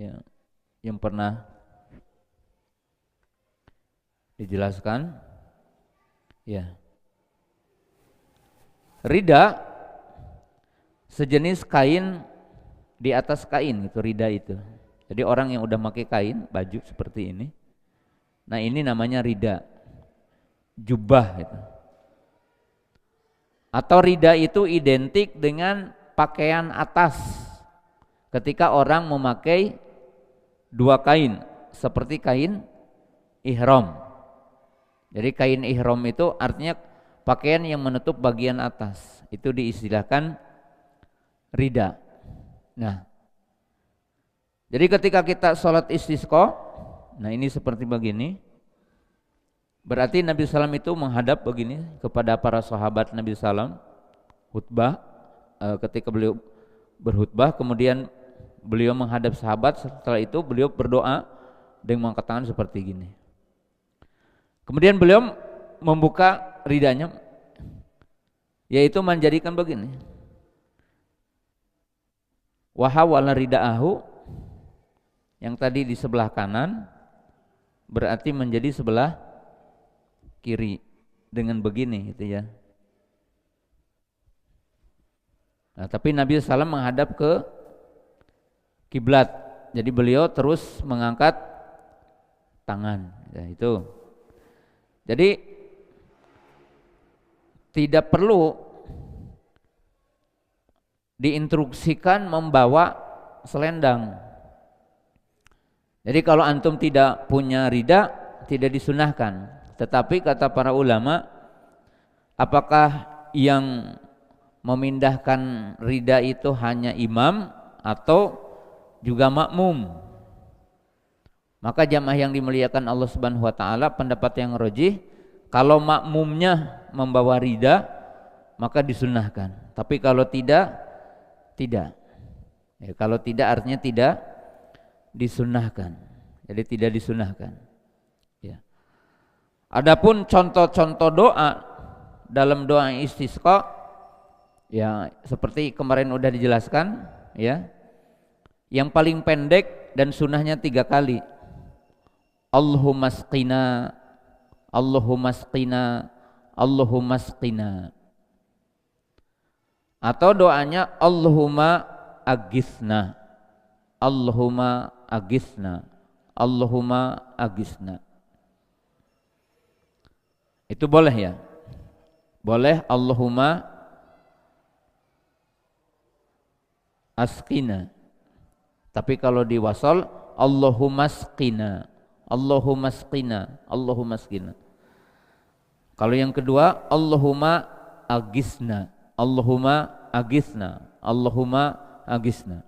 ya, yang pernah dijelaskan, ya. Rida sejenis kain di atas kain, itu rida itu. Jadi orang yang udah pakai kain baju seperti ini, nah ini namanya rida, jubah itu. Atau rida itu identik dengan pakaian atas ketika orang memakai dua kain seperti kain ihram. Jadi kain ihram itu artinya pakaian yang menutup bagian atas, itu diistilahkan rida. Nah, jadi ketika kita sholat istisqa, nah ini seperti begini, berarti Nabi SAW itu menghadap begini kepada para sahabat Nabi SAW, khutbah, ketika beliau berkhutbah, kemudian beliau menghadap sahabat, setelah itu beliau berdoa dengan mengangkat tangan seperti gini. Kemudian beliau membuka ridanya, yaitu menjadikan begini, wahawala ridaahu, yang tadi di sebelah kanan berarti menjadi sebelah kiri dengan begini gitu ya. Nah, tapi Nabi SAW menghadap ke kiblat, jadi beliau terus mengangkat tangan ya, itu. Jadi tidak perlu diinstruksikan membawa selendang. Jadi kalau antum tidak punya rida, tidak disunahkan. Tetapi kata para ulama, apakah yang memindahkan rida itu hanya imam atau juga makmum? Maka jamaah yang dimuliakan Allah Subhanahu wa taala, pendapat yang rajih, kalau makmumnya membawa rida maka disunahkan. Tapi kalau tidak. Ya, kalau tidak artinya tidak disunahkan. Jadi tidak disunahkan. Ya. Adapun contoh-contoh doa dalam doa istisqa, ya seperti kemarin udah dijelaskan, ya. Yang paling pendek dan sunahnya 3 kali. Allahumma asqina, Allahumma asqina, Allahumma asqina. Atau doanya Allahumma agisna, Allahumma agisna, Allahumma agisna. Itu boleh ya? Boleh Allahumma asqina. Tapi kalau di wasal Allahumma asqina, Allahumma asqina, Allahumma asqina. Kalau yang kedua Allahumma agisna, Allahumma agisna, Allahumma agisna.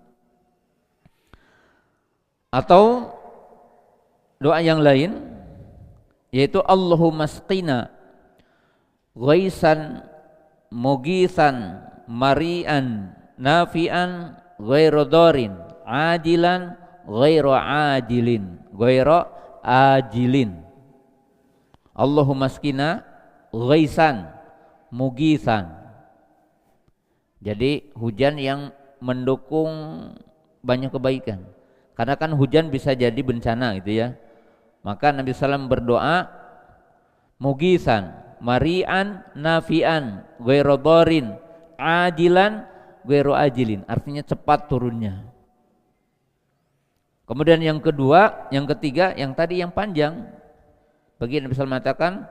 Atau doa yang lain yaitu Allahumma asqina ghaisan mughisan mari'an nafi'an ghairu dharin ajilan ghairu ajilin ghairu ajilin. Allahumma asqina ghaisan mughisan. Jadi hujan yang mendukung banyak kebaikan. Karena kan hujan bisa jadi bencana gitu ya. Maka Nabi SAW berdoa mugisan, mari'an, nafi'an, ghairu dharin, ajilan, ghairu ajilin. Artinya cepat turunnya. Kemudian yang kedua, yang ketiga, yang tadi yang panjang. Bagi Nabi SAW mengatakan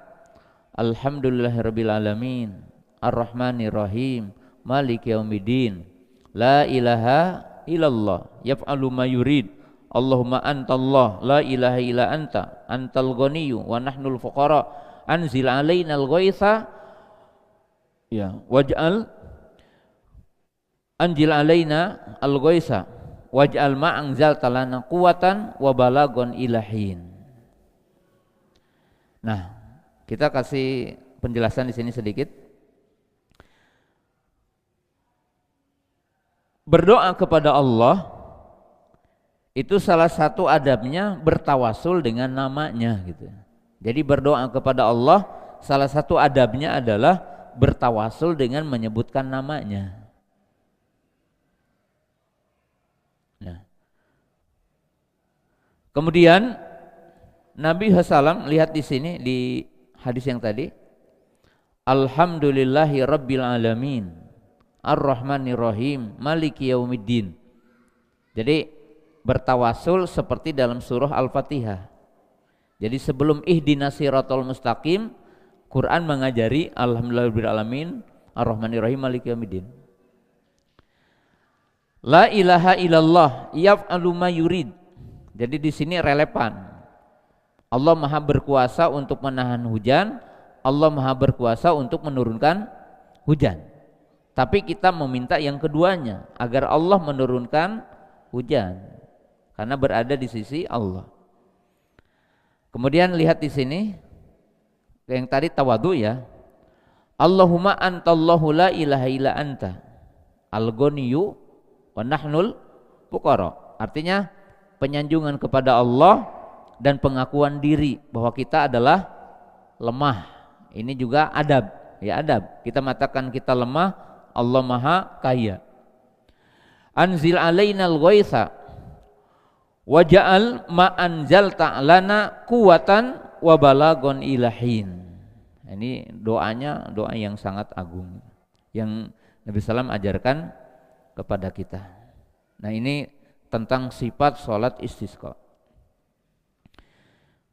alhamdulillahirabbil alamin, arrahmanir rahim, maliki yaumiddin, la ilaha illallah, yaf'alu ma yurid, Allahumma antallah, la ilaha illa anta, antal ghaniyyu wa nahnul fuqara, anzil alainal ghaitha, ya, waj'al anzil alaina al ghaitha, waj'al ma anzalta lana quwatan wa balagon ilahin. Nah, kita kasih penjelasan di sini sedikit. Berdoa kepada Allah itu salah satu adabnya bertawasul dengan namanya gitu. Jadi berdoa kepada Allah salah satu adabnya adalah bertawasul dengan menyebutkan namanya. Nah. Kemudian Nabi SAW lihat di sini di hadis yang tadi, Alhamdulillahi Rabbil Alamin Ar-Rahmanir Rahim Maliki Yaumiddin. Jadi bertawasul seperti dalam surah Al-Fatihah. Jadi sebelum ihdinas siratal mustaqim, Quran mengajari Alhamdulillahi Rabbil Alamin Ar-Rahmanir Rahim Maliki Yaumiddin. La ilaha illallah yaf'alu ma yurid. Jadi di sini relevan. Allah Maha berkuasa untuk menahan hujan, Allah Maha berkuasa untuk menurunkan hujan. Tapi kita meminta yang keduanya, agar Allah menurunkan hujan karena berada di sisi Allah. Kemudian lihat di sini yang tadi tawadu ya. Allahumma antallahu la ilaha illa anta al-ghaniyyu wa nahnul fuqara. Artinya penyanjungan kepada Allah dan pengakuan diri bahwa kita adalah lemah. Ini juga adab, ya adab. Kita mengatakan kita lemah, Allah Maha Kaya. Anzil alainal ghaitha waja'al ma anzalta lana quwatan wa balagon ilahin. Ini doanya doa yang sangat agung yang Nabi SAW ajarkan kepada kita. Nah ini tentang sifat sholat istisqa.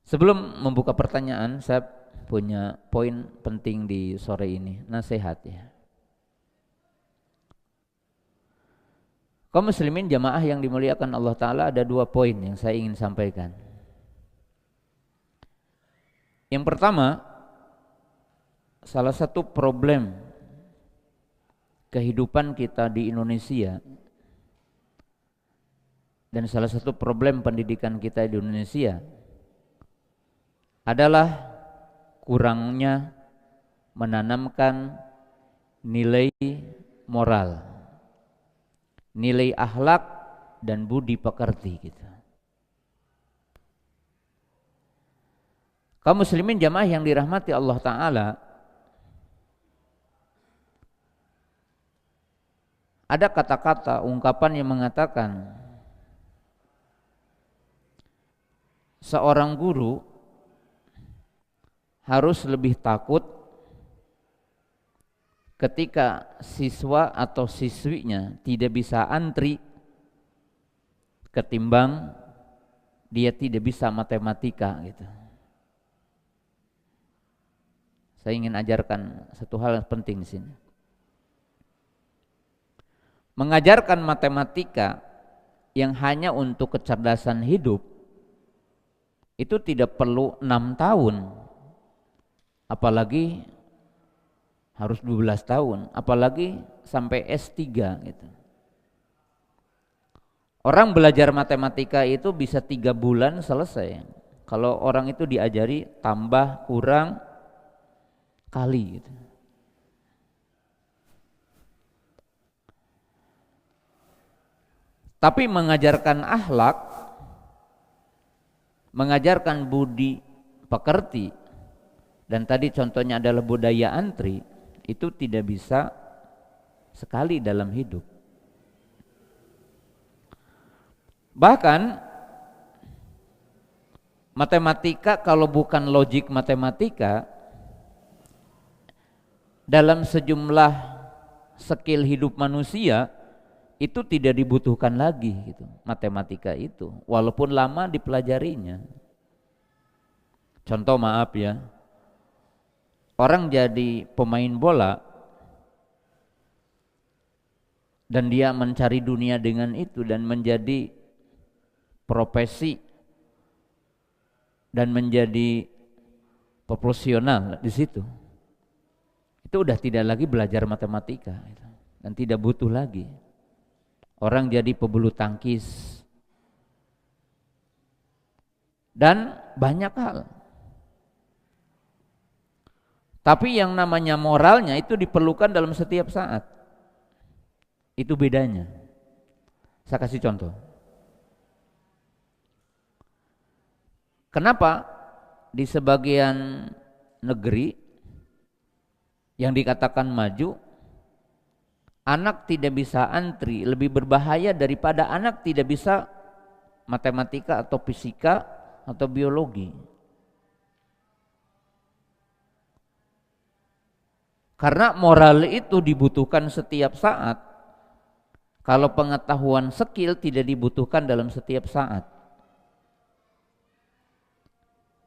Sebelum membuka pertanyaan, saya punya poin penting di sore ini, nasihat ya. Kaum muslimin jamaah yang dimuliakan Allah Ta'ala, ada 2 poin yang saya ingin sampaikan. Yang pertama, salah satu problem kehidupan kita di Indonesia dan salah satu problem pendidikan kita di Indonesia adalah kurangnya menanamkan nilai moral, nilai akhlak dan budi pekerti kita. Kaum muslimin jamaah yang dirahmati Allah Ta'ala, ada kata-kata, ungkapan yang mengatakan seorang guru harus lebih takut ketika siswa atau siswinya tidak bisa antri ketimbang dia tidak bisa matematika gitu. Saya ingin ajarkan satu hal yang penting di sini. Mengajarkan matematika yang hanya untuk kecerdasan hidup itu tidak perlu 6 tahun, apalagi harus 12 tahun, apalagi sampai S3 gitu. Orang belajar matematika itu bisa 3 bulan selesai. Kalau orang itu diajari tambah kurang kali gitu. Tapi mengajarkan akhlak, mengajarkan budi pekerti, dan tadi contohnya adalah budaya antri, itu tidak bisa sekali dalam hidup. Bahkan matematika kalau bukan logik matematika, dalam sejumlah skill hidup manusia itu tidak dibutuhkan lagi gitu, matematika itu, walaupun lama dipelajarinya. Contoh maaf ya, orang jadi pemain bola dan dia mencari dunia dengan itu dan menjadi profesi dan menjadi profesional di situ. Itu udah tidak lagi belajar matematika dan tidak butuh lagi. Orang jadi pebulu tangkis dan banyak hal. Tapi yang namanya moralnya itu diperlukan dalam setiap saat. Itu bedanya. Saya kasih contoh. Kenapa di sebagian negeri yang dikatakan maju, anak tidak bisa antri lebih berbahaya daripada anak tidak bisa matematika atau fisika atau biologi? Karena moral itu dibutuhkan setiap saat. Kalau pengetahuan skill tidak dibutuhkan dalam setiap saat.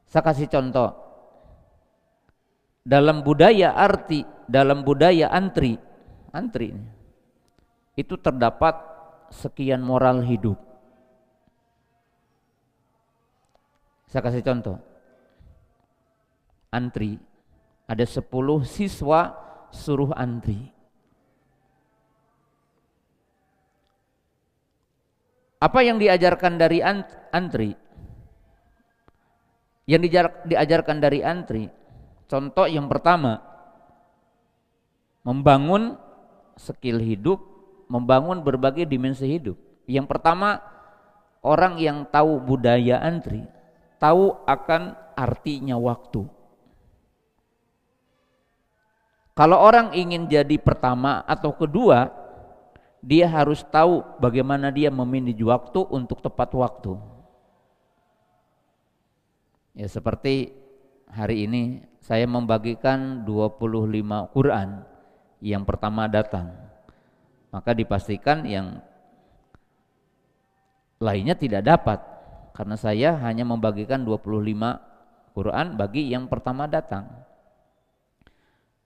Saya kasih contoh. Dalam budaya antri itu terdapat sekian moral hidup. Saya kasih contoh. Antri, ada 10 siswa suruh antri. Apa yang diajarkan dari antri? Yang diajarkan dari antri, contoh yang pertama, membangun skill hidup, membangun berbagai dimensi hidup. Yang pertama, orang yang tahu budaya antri, tahu akan artinya waktu. Kalau orang ingin jadi pertama atau kedua, dia harus tahu bagaimana dia memanage waktu untuk tepat waktu. Ya, seperti hari ini saya membagikan 25 Quran yang pertama datang. Maka dipastikan yang lainnya tidak dapat, karena saya hanya membagikan 25 Quran bagi yang pertama datang.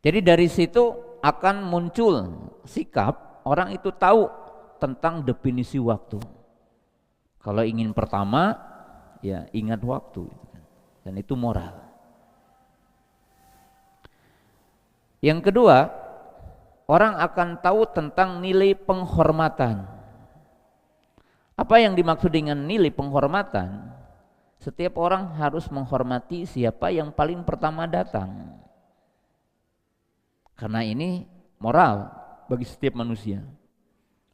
Jadi dari situ akan muncul sikap orang itu tahu tentang definisi waktu. Kalau ingin pertama, ya ingat waktu, dan itu moral. Yang kedua, orang akan tahu tentang nilai penghormatan. Apa yang dimaksud dengan nilai penghormatan? Setiap orang harus menghormati siapa yang paling pertama datang. Karena ini moral bagi setiap manusia.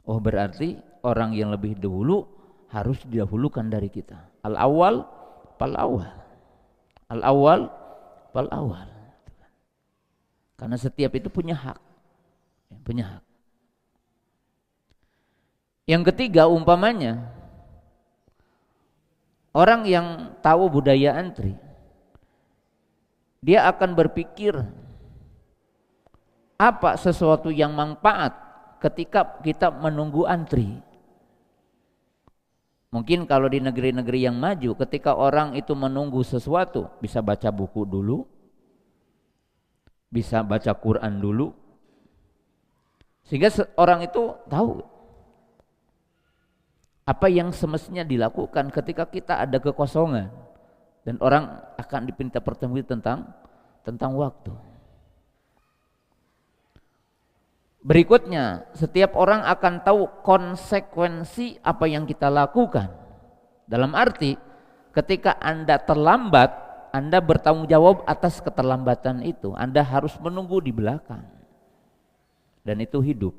Oh, berarti orang yang lebih dahulu harus didahulukan dari kita. Al-awwal fal-awwal. Al-awwal fal-awwal. Karena setiap itu punya hak. Punya hak. Yang ketiga, umpamanya orang yang tahu budaya antri, dia akan berpikir apa sesuatu yang manfaat ketika kita menunggu antri. Mungkin kalau di negeri-negeri yang maju, ketika orang itu menunggu sesuatu, bisa baca buku dulu, bisa baca Quran dulu, sehingga orang itu tahu apa yang semestinya dilakukan ketika kita ada kekosongan dan orang akan diminta pertemuan tentang waktu. Berikutnya, setiap orang akan tahu konsekuensi apa yang kita lakukan. Dalam arti, ketika Anda terlambat, Anda bertanggung jawab atas keterlambatan itu. Anda harus menunggu di belakang. Dan itu hidup.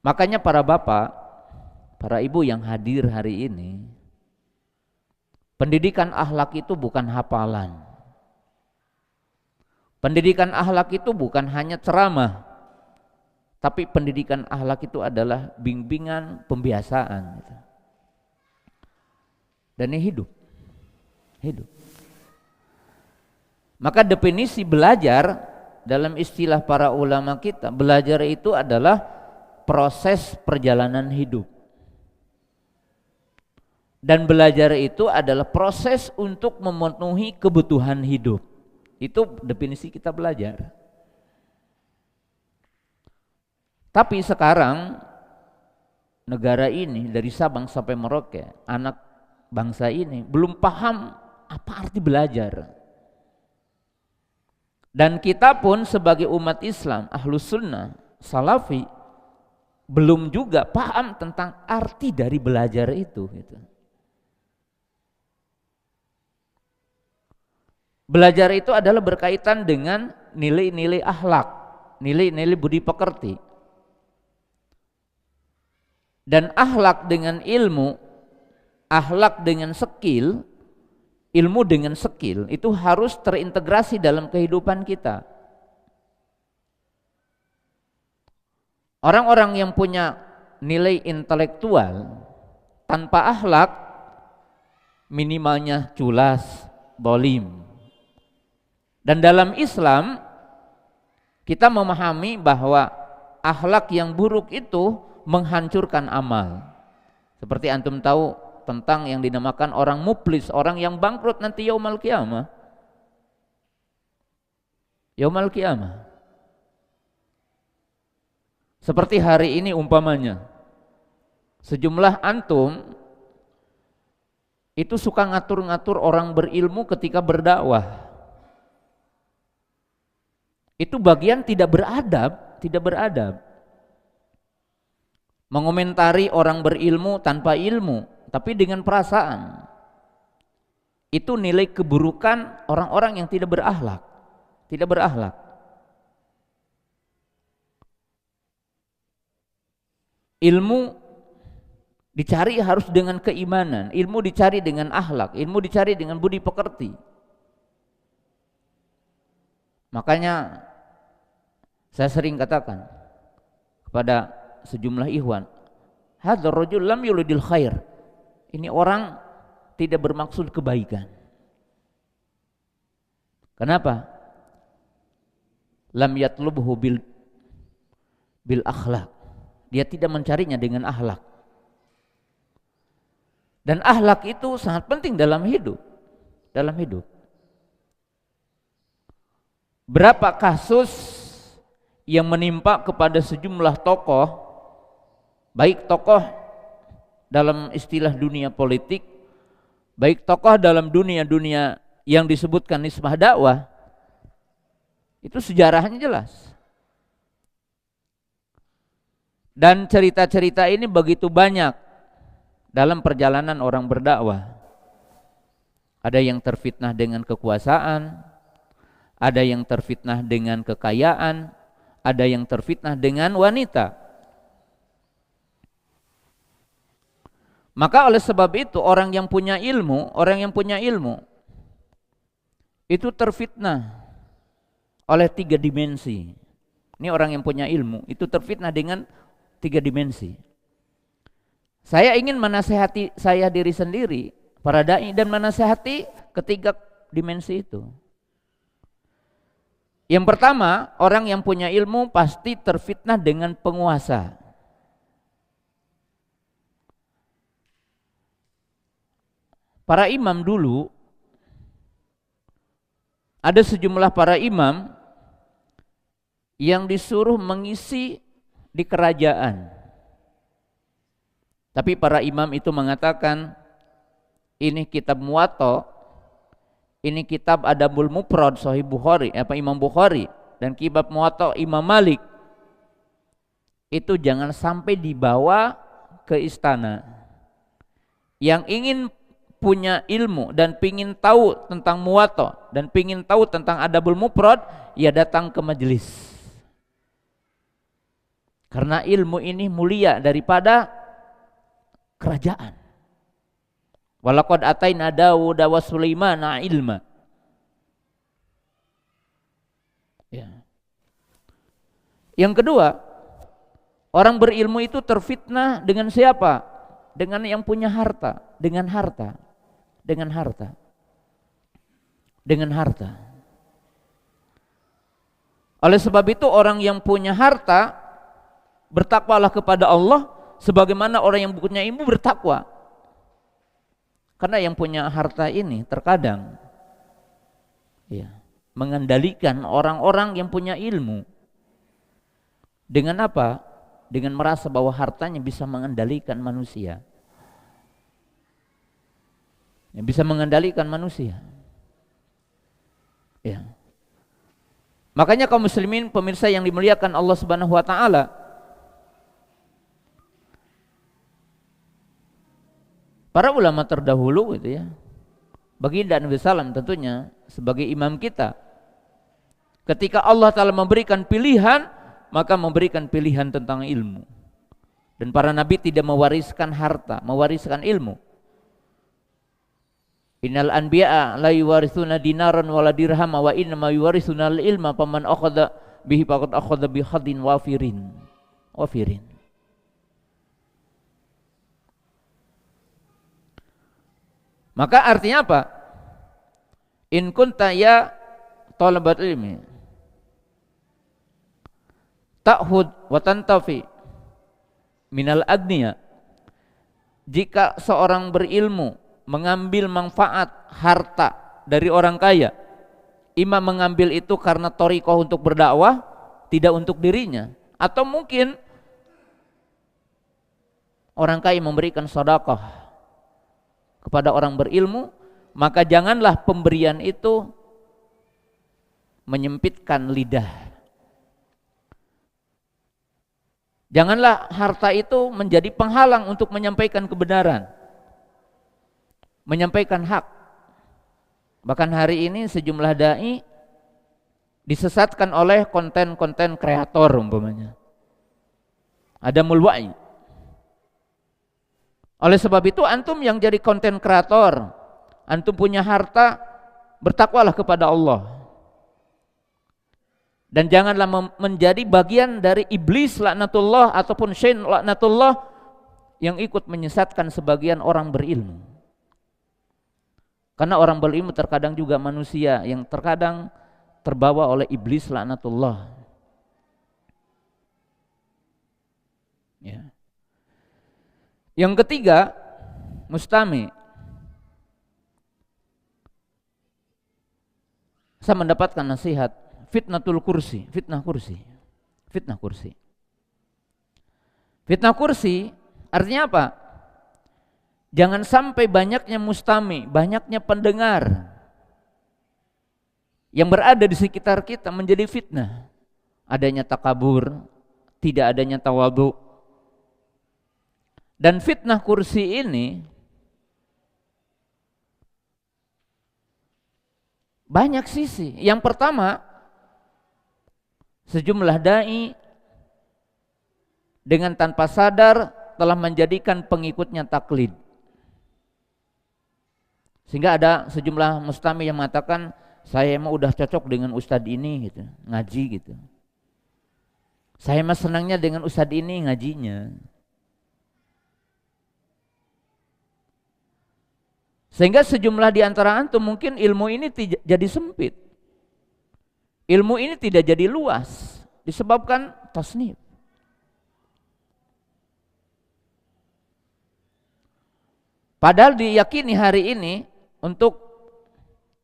Makanya para bapak, para ibu yang hadir hari ini, pendidikan akhlak itu bukan hafalan. Pendidikan akhlak itu bukan hanya ceramah, tapi pendidikan akhlak itu adalah bimbingan pembiasaan. Dan ini hidup. Maka definisi belajar dalam istilah para ulama kita, belajar itu adalah proses perjalanan hidup. Dan belajar itu adalah proses untuk memenuhi kebutuhan hidup. Itu definisi kita belajar. Tapi sekarang negara ini dari Sabang sampai Merauke, anak bangsa ini belum paham apa arti belajar. Dan kita pun sebagai umat Islam, Ahlus Sunnah, Salafi, belum juga paham tentang arti dari belajar itu. Belajar itu adalah berkaitan dengan nilai-nilai akhlak, nilai-nilai budi pekerti. Dan akhlak dengan ilmu, akhlak dengan skill, ilmu dengan skill itu harus terintegrasi dalam kehidupan kita. Orang-orang yang punya nilai intelektual tanpa akhlak, minimalnya culas, dolim. Dan dalam Islam kita memahami bahwa akhlak yang buruk itu menghancurkan amal. Seperti antum tahu tentang yang dinamakan orang muflis, orang yang bangkrut nanti yaumul qiyamah. Yaumul qiyamah. Seperti hari ini umpamanya, sejumlah antum itu suka ngatur-ngatur orang berilmu ketika berdakwah. Itu bagian tidak beradab. Mengomentari orang berilmu tanpa ilmu, tapi dengan perasaan. Itu nilai keburukan orang-orang yang tidak berakhlak. Ilmu dicari harus dengan keimanan, ilmu dicari dengan akhlak, ilmu dicari dengan budi pekerti. Makanya saya sering katakan kepada sejumlah ikhwan, hadzal rajul lam yuridil khair. Ini orang tidak bermaksud kebaikan. Kenapa? Lam yatlubhu bil akhlak. Dia tidak mencarinya dengan akhlak. Dan akhlak itu sangat penting dalam hidup. Berapa kasus yang menimpa kepada sejumlah tokoh, baik tokoh dalam istilah dunia politik, baik tokoh dalam dunia yang disebutkan nisbah dakwah, itu sejarahnya jelas. Dan cerita-cerita ini begitu banyak dalam perjalanan orang berdakwah. Ada yang terfitnah dengan kekuasaan, ada yang terfitnah dengan kekayaan, ada yang terfitnah dengan wanita. Maka oleh sebab itu orang yang punya ilmu itu terfitnah oleh 3 dimensi. Ini orang yang punya ilmu itu terfitnah dengan 3 dimensi. Saya ingin menasehati saya diri sendiri, para dai, dan menasehati ketiga dimensi itu. Yang pertama, orang yang punya ilmu pasti terfitnah dengan penguasa. Para imam dulu, ada sejumlah para imam yang disuruh mengisi di kerajaan. Tapi para imam itu mengatakan, ini kitab Muwatta, ini kitab Adabul Mufrad Sahih Bukhari, Imam Bukhari, dan kitab Muwatta Imam Malik, itu jangan sampai dibawa ke istana. Yang ingin punya ilmu dan pingin tahu tentang Muwatta dan pingin tahu tentang Adabul Mufrad, ya datang ke majelis. Karena ilmu ini mulia daripada kerajaan. Walaqad ataina Dawud wa Sulaimana ilma. Ya. Yang kedua, orang berilmu itu terfitnah dengan siapa? Dengan yang punya harta, dengan harta. Oleh sebab itu orang yang punya harta bertakwalah kepada Allah sebagaimana orang yang punya ilmu bertakwa. Karena yang punya harta ini terkadang mengendalikan orang-orang yang punya ilmu. Dengan apa? Dengan merasa bahwa hartanya bisa mengendalikan manusia. Bisa mengendalikan manusia. Ya. Makanya kaum muslimin pemirsa yang dimuliakan Allah Subhanahu wa taala, para ulama terdahulu gitu ya, baginda Nabi Sallam tentunya sebagai imam kita, ketika Allah Ta'ala memberikan pilihan, maka memberikan pilihan tentang ilmu. Dan para nabi tidak mewariskan harta, mewariskan ilmu. Innal anbiya'a la yuwarithuna dinaran wala dirham wa innama yuwarithuna al-ilma faman akhadha bihi faqad akhadha bi hadin wafirin. Maka artinya apa? In kunta ya talabat ilmi ta'hud wa tantafi minal agniya. Jika seorang berilmu mengambil manfaat harta dari orang kaya, imam mengambil itu karena thariqah untuk berdakwah, tidak untuk dirinya, atau mungkin orang kaya memberikan sedekah kepada orang berilmu, maka janganlah pemberian itu menyempitkan lidah. Janganlah harta itu menjadi penghalang untuk menyampaikan kebenaran, menyampaikan hak. Bahkan hari ini sejumlah dai disesatkan oleh konten-konten kreator umpamanya. Ada mulwa'i. Oleh sebab itu antum yang jadi konten kreator, antum punya harta, bertakwalah kepada Allah. Dan janganlah menjadi bagian dari iblis laknatullah ataupun syaitan laknatullah yang ikut menyesatkan sebagian orang berilmu. Karena orang berilmu terkadang juga manusia yang terkadang terbawa oleh iblis laknatullah. Ya. Yang ketiga, mustami. Saya mendapatkan nasihat fitnah kursi. Fitnah kursi artinya apa? Jangan sampai banyaknya mustami, banyaknya pendengar yang berada di sekitar kita menjadi fitnah. Adanya takabur, tidak adanya tawadhu. Dan fitnah kursi ini banyak sisi. Yang pertama, sejumlah dai dengan tanpa sadar telah menjadikan pengikutnya taklid. Sehingga ada sejumlah mustami yang mengatakan, saya mah udah cocok dengan ustadz ini gitu, ngaji gitu. Saya mah senangnya dengan ustadz ini ngajinya. Sehingga sejumlah di antara antum mungkin ilmu ini jadi sempit. Ilmu ini tidak jadi luas disebabkan tasnif. Padahal diyakini hari ini untuk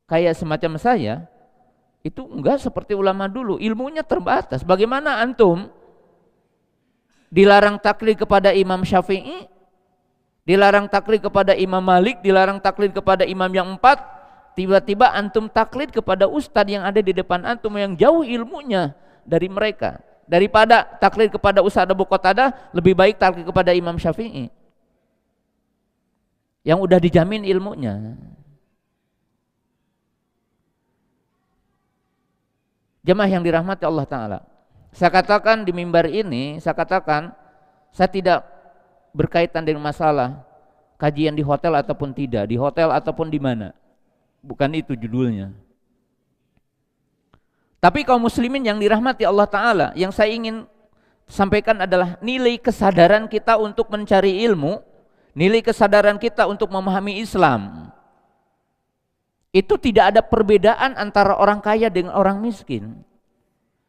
kayak semacam saya itu enggak seperti ulama dulu, ilmunya terbatas. Bagaimana antum dilarang taklid kepada Imam Syafi'i, dilarang taklid kepada Imam Malik, dilarang taklid kepada imam yang 4, tiba-tiba antum taklid kepada ustadz yang ada di depan antum yang jauh ilmunya dari mereka. Daripada taklid kepada Ustadz Abu Qatadah, lebih baik taklid kepada Imam Syafi'i yang udah dijamin ilmunya. Jemaah yang dirahmati Allah Ta'ala, saya katakan di mimbar ini, saya tidak berkaitan dengan masalah kajian di hotel ataupun tidak, di hotel ataupun di mana. Bukan itu judulnya. Tapi kaum muslimin yang dirahmati Allah Ta'ala, yang saya ingin sampaikan adalah nilai kesadaran kita untuk mencari ilmu, nilai kesadaran kita untuk memahami Islam. Itu tidak ada perbedaan antara orang kaya dengan orang miskin.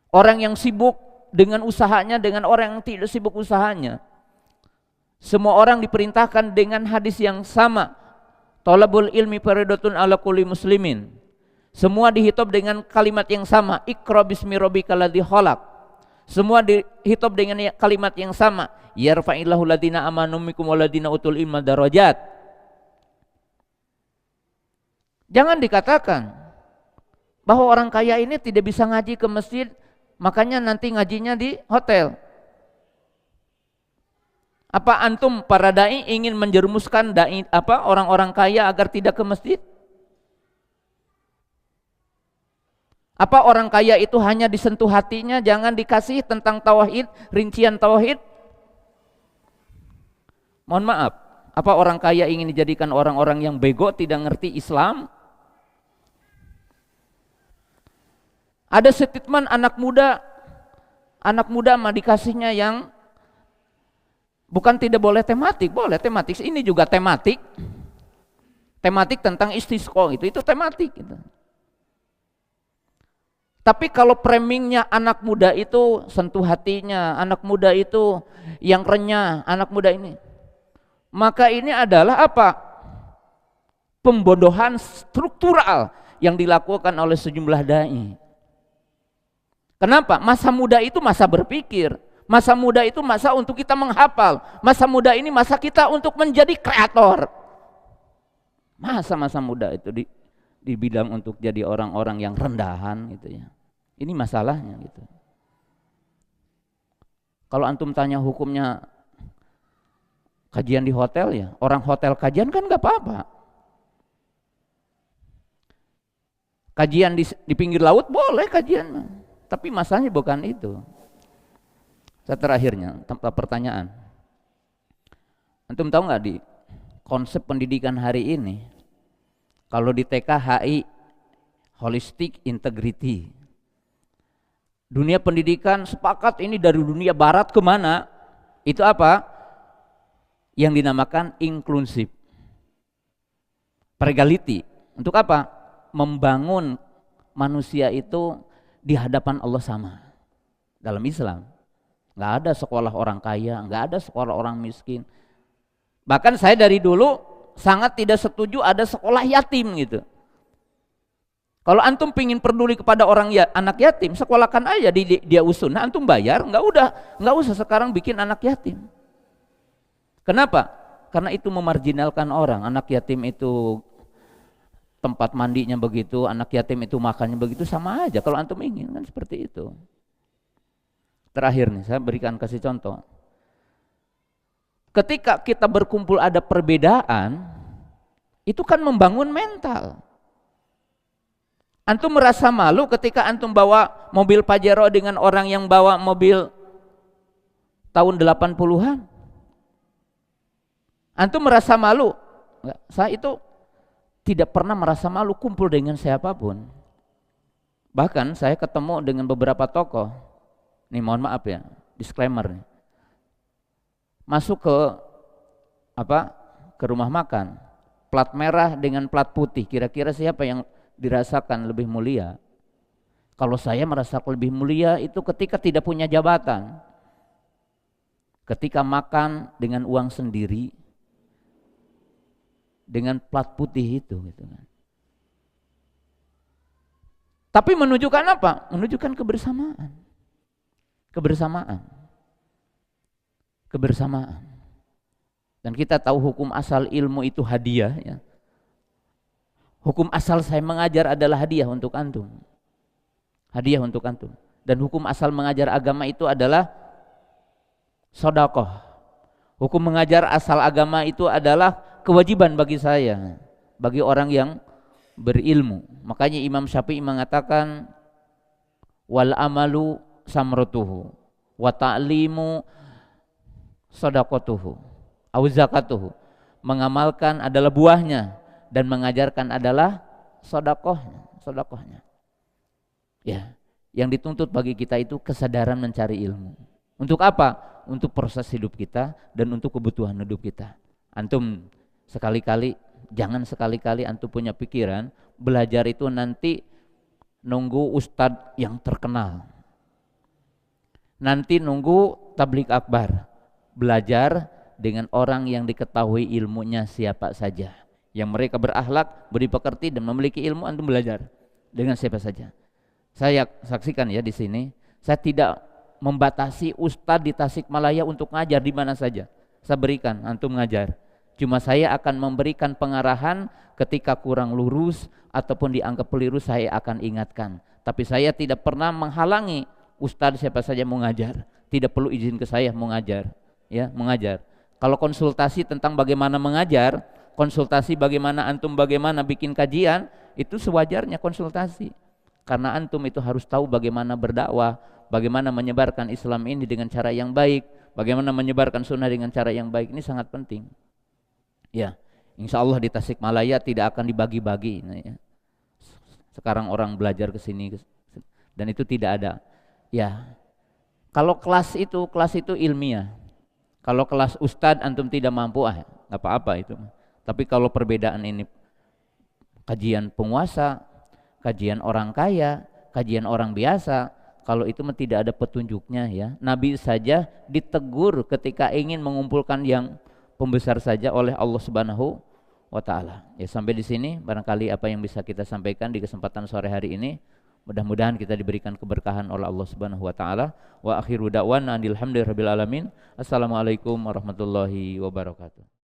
Orang yang sibuk dengan usahanya dengan orang yang tidak sibuk usahanya. Semua orang diperintahkan dengan hadis yang sama. Thalabul ilmi fardhatun ala kulli muslimin. Semua dihitop dengan kalimat yang sama, Iqra bismi rabbikal ladzi khalaq. Semua dihitop dengan kalimat yang sama, yarfa'illahu ladina amanu minkum waladina utul ilma darajat. Jangan dikatakan bahwa orang kaya ini tidak bisa ngaji ke masjid, makanya nanti ngajinya di hotel. Apa antum para dai ingin menjerumuskan orang-orang kaya agar tidak ke masjid? Apa orang kaya itu hanya disentuh hatinya, jangan dikasih tentang tauhid, rincian tauhid? Mohon maaf, apa orang kaya ingin dijadikan orang-orang yang bego, tidak ngerti Islam? Ada statement anak muda mah dikasihnya yang bukan tidak boleh tematik, boleh tematik. Ini juga tematik tentang istisqa, itu tematik gitu. Tapi kalau framingnya anak muda itu sentuh hatinya, anak muda itu yang renyah, anak muda ini, maka ini adalah apa? Pembodohan struktural yang dilakukan oleh sejumlah dai. Kenapa? Masa muda itu masa berpikir, masa muda itu masa untuk kita menghafal, masa muda ini masa kita untuk menjadi kreator. Masa muda itu dibilang untuk jadi orang-orang yang rendahan gitu ya. Ini masalahnya gitu. Kalau antum tanya hukumnya kajian di hotel ya, orang hotel kajian kan nggak apa-apa. Kajian di pinggir laut boleh kajian, tapi masalahnya bukan itu. Terakhirnya pertanyaan, antum tahu nggak di konsep pendidikan hari ini, kalau di TKHI holistic integrity, dunia pendidikan sepakat ini dari dunia barat kemana? Itu apa? Yang dinamakan inklusif, pregality. Untuk apa? Membangun manusia itu di hadapan Allah sama. Dalam Islam nggak ada sekolah orang kaya, nggak ada sekolah orang miskin. Bahkan saya dari dulu sangat tidak setuju ada sekolah yatim gitu. Kalau antum pingin peduli kepada anak yatim, sekolahkan aja di dia usun. Nah, antum bayar, nggak usah sekarang bikin anak yatim. Kenapa? Karena itu memarginalkan orang. Anak yatim itu tempat mandinya begitu, anak yatim itu makannya begitu, sama aja kalau antum ingin kan seperti itu. Terakhir nih, saya kasih contoh. Ketika kita berkumpul ada perbedaan, itu kan membangun mental. Antum merasa malu ketika antum bawa mobil Pajero dengan orang yang bawa mobil tahun 80-an? Antum merasa malu? Enggak, saya itu tidak pernah merasa malu kumpul dengan siapapun. Bahkan saya ketemu dengan beberapa tokoh. Nih mohon maaf ya, disclaimer nih. Masuk ke rumah makan, plat merah dengan plat putih, kira-kira siapa yang dirasakan lebih mulia? Kalau saya merasa lebih mulia itu ketika tidak punya jabatan, ketika makan dengan uang sendiri, dengan plat putih itu gitu kan. Tapi menunjukkan apa? Menunjukkan kebersamaan. Dan kita tahu hukum asal ilmu itu hadiah ya. Hukum asal saya mengajar adalah hadiah untuk antum. Hadiah untuk antum. Dan hukum asal mengajar agama itu adalah sedekah. Hukum mengajar asal agama itu adalah kewajiban bagi saya, bagi orang yang berilmu. Makanya Imam Syafi'i mengatakan wal amalu samratuhu wa ta'limu shadaqatuhu au zakatuhu. Mengamalkan adalah buahnya dan mengajarkan adalah sedekahnya. Ya, yang dituntut bagi kita itu kesadaran mencari ilmu. Untuk apa? Untuk proses hidup kita dan untuk kebutuhan hidup kita. Antum jangan sekali-kali antum punya pikiran belajar itu nanti nunggu ustadz yang terkenal, nanti nunggu tablik akbar. Belajar dengan orang yang diketahui ilmunya siapa saja, yang mereka berakhlak, budi pekerti dan memiliki ilmu. Antum belajar dengan siapa saja. Saya saksikan ya di sini, saya tidak membatasi ustadz di Tasikmalaya untuk ngajar di mana saja. Saya berikan antum ngajar. Cuma saya akan memberikan pengarahan ketika kurang lurus ataupun dianggap keliru, saya akan ingatkan. Tapi saya tidak pernah menghalangi ustadz siapa saja mau ngajar. Tidak perlu izin ke saya mau ngajar, ya, mengajar. Kalau konsultasi tentang bagaimana mengajar, konsultasi bagaimana antum bagaimana bikin kajian, itu sewajarnya konsultasi. Karena antum itu harus tahu bagaimana berdakwah, bagaimana menyebarkan Islam ini dengan cara yang baik, bagaimana menyebarkan sunnah dengan cara yang baik. Ini sangat penting. Ya, insya Allah di Tasikmalaya tidak akan dibagi-bagi. Ya. Sekarang orang belajar ke sini dan itu tidak ada. Ya, kalau kelas itu ilmiah. Kalau kelas ustadz antum tidak mampu, nggak apa-apa itu. Tapi kalau perbedaan ini kajian penguasa, kajian orang kaya, kajian orang biasa. Kalau itu mah tidak ada petunjuknya ya. Nabi saja ditegur ketika ingin mengumpulkan yang pembesar saja oleh Allah Subhanahu wa taala. Ya, sampai di sini barangkali apa yang bisa kita sampaikan di kesempatan sore hari ini. Mudah-mudahan kita diberikan keberkahan oleh Allah Subhanahu wa taala. Wa akhiru da'wana alhamdulillahirabbil alamin. Assalamualaikum warahmatullahi wabarakatuh.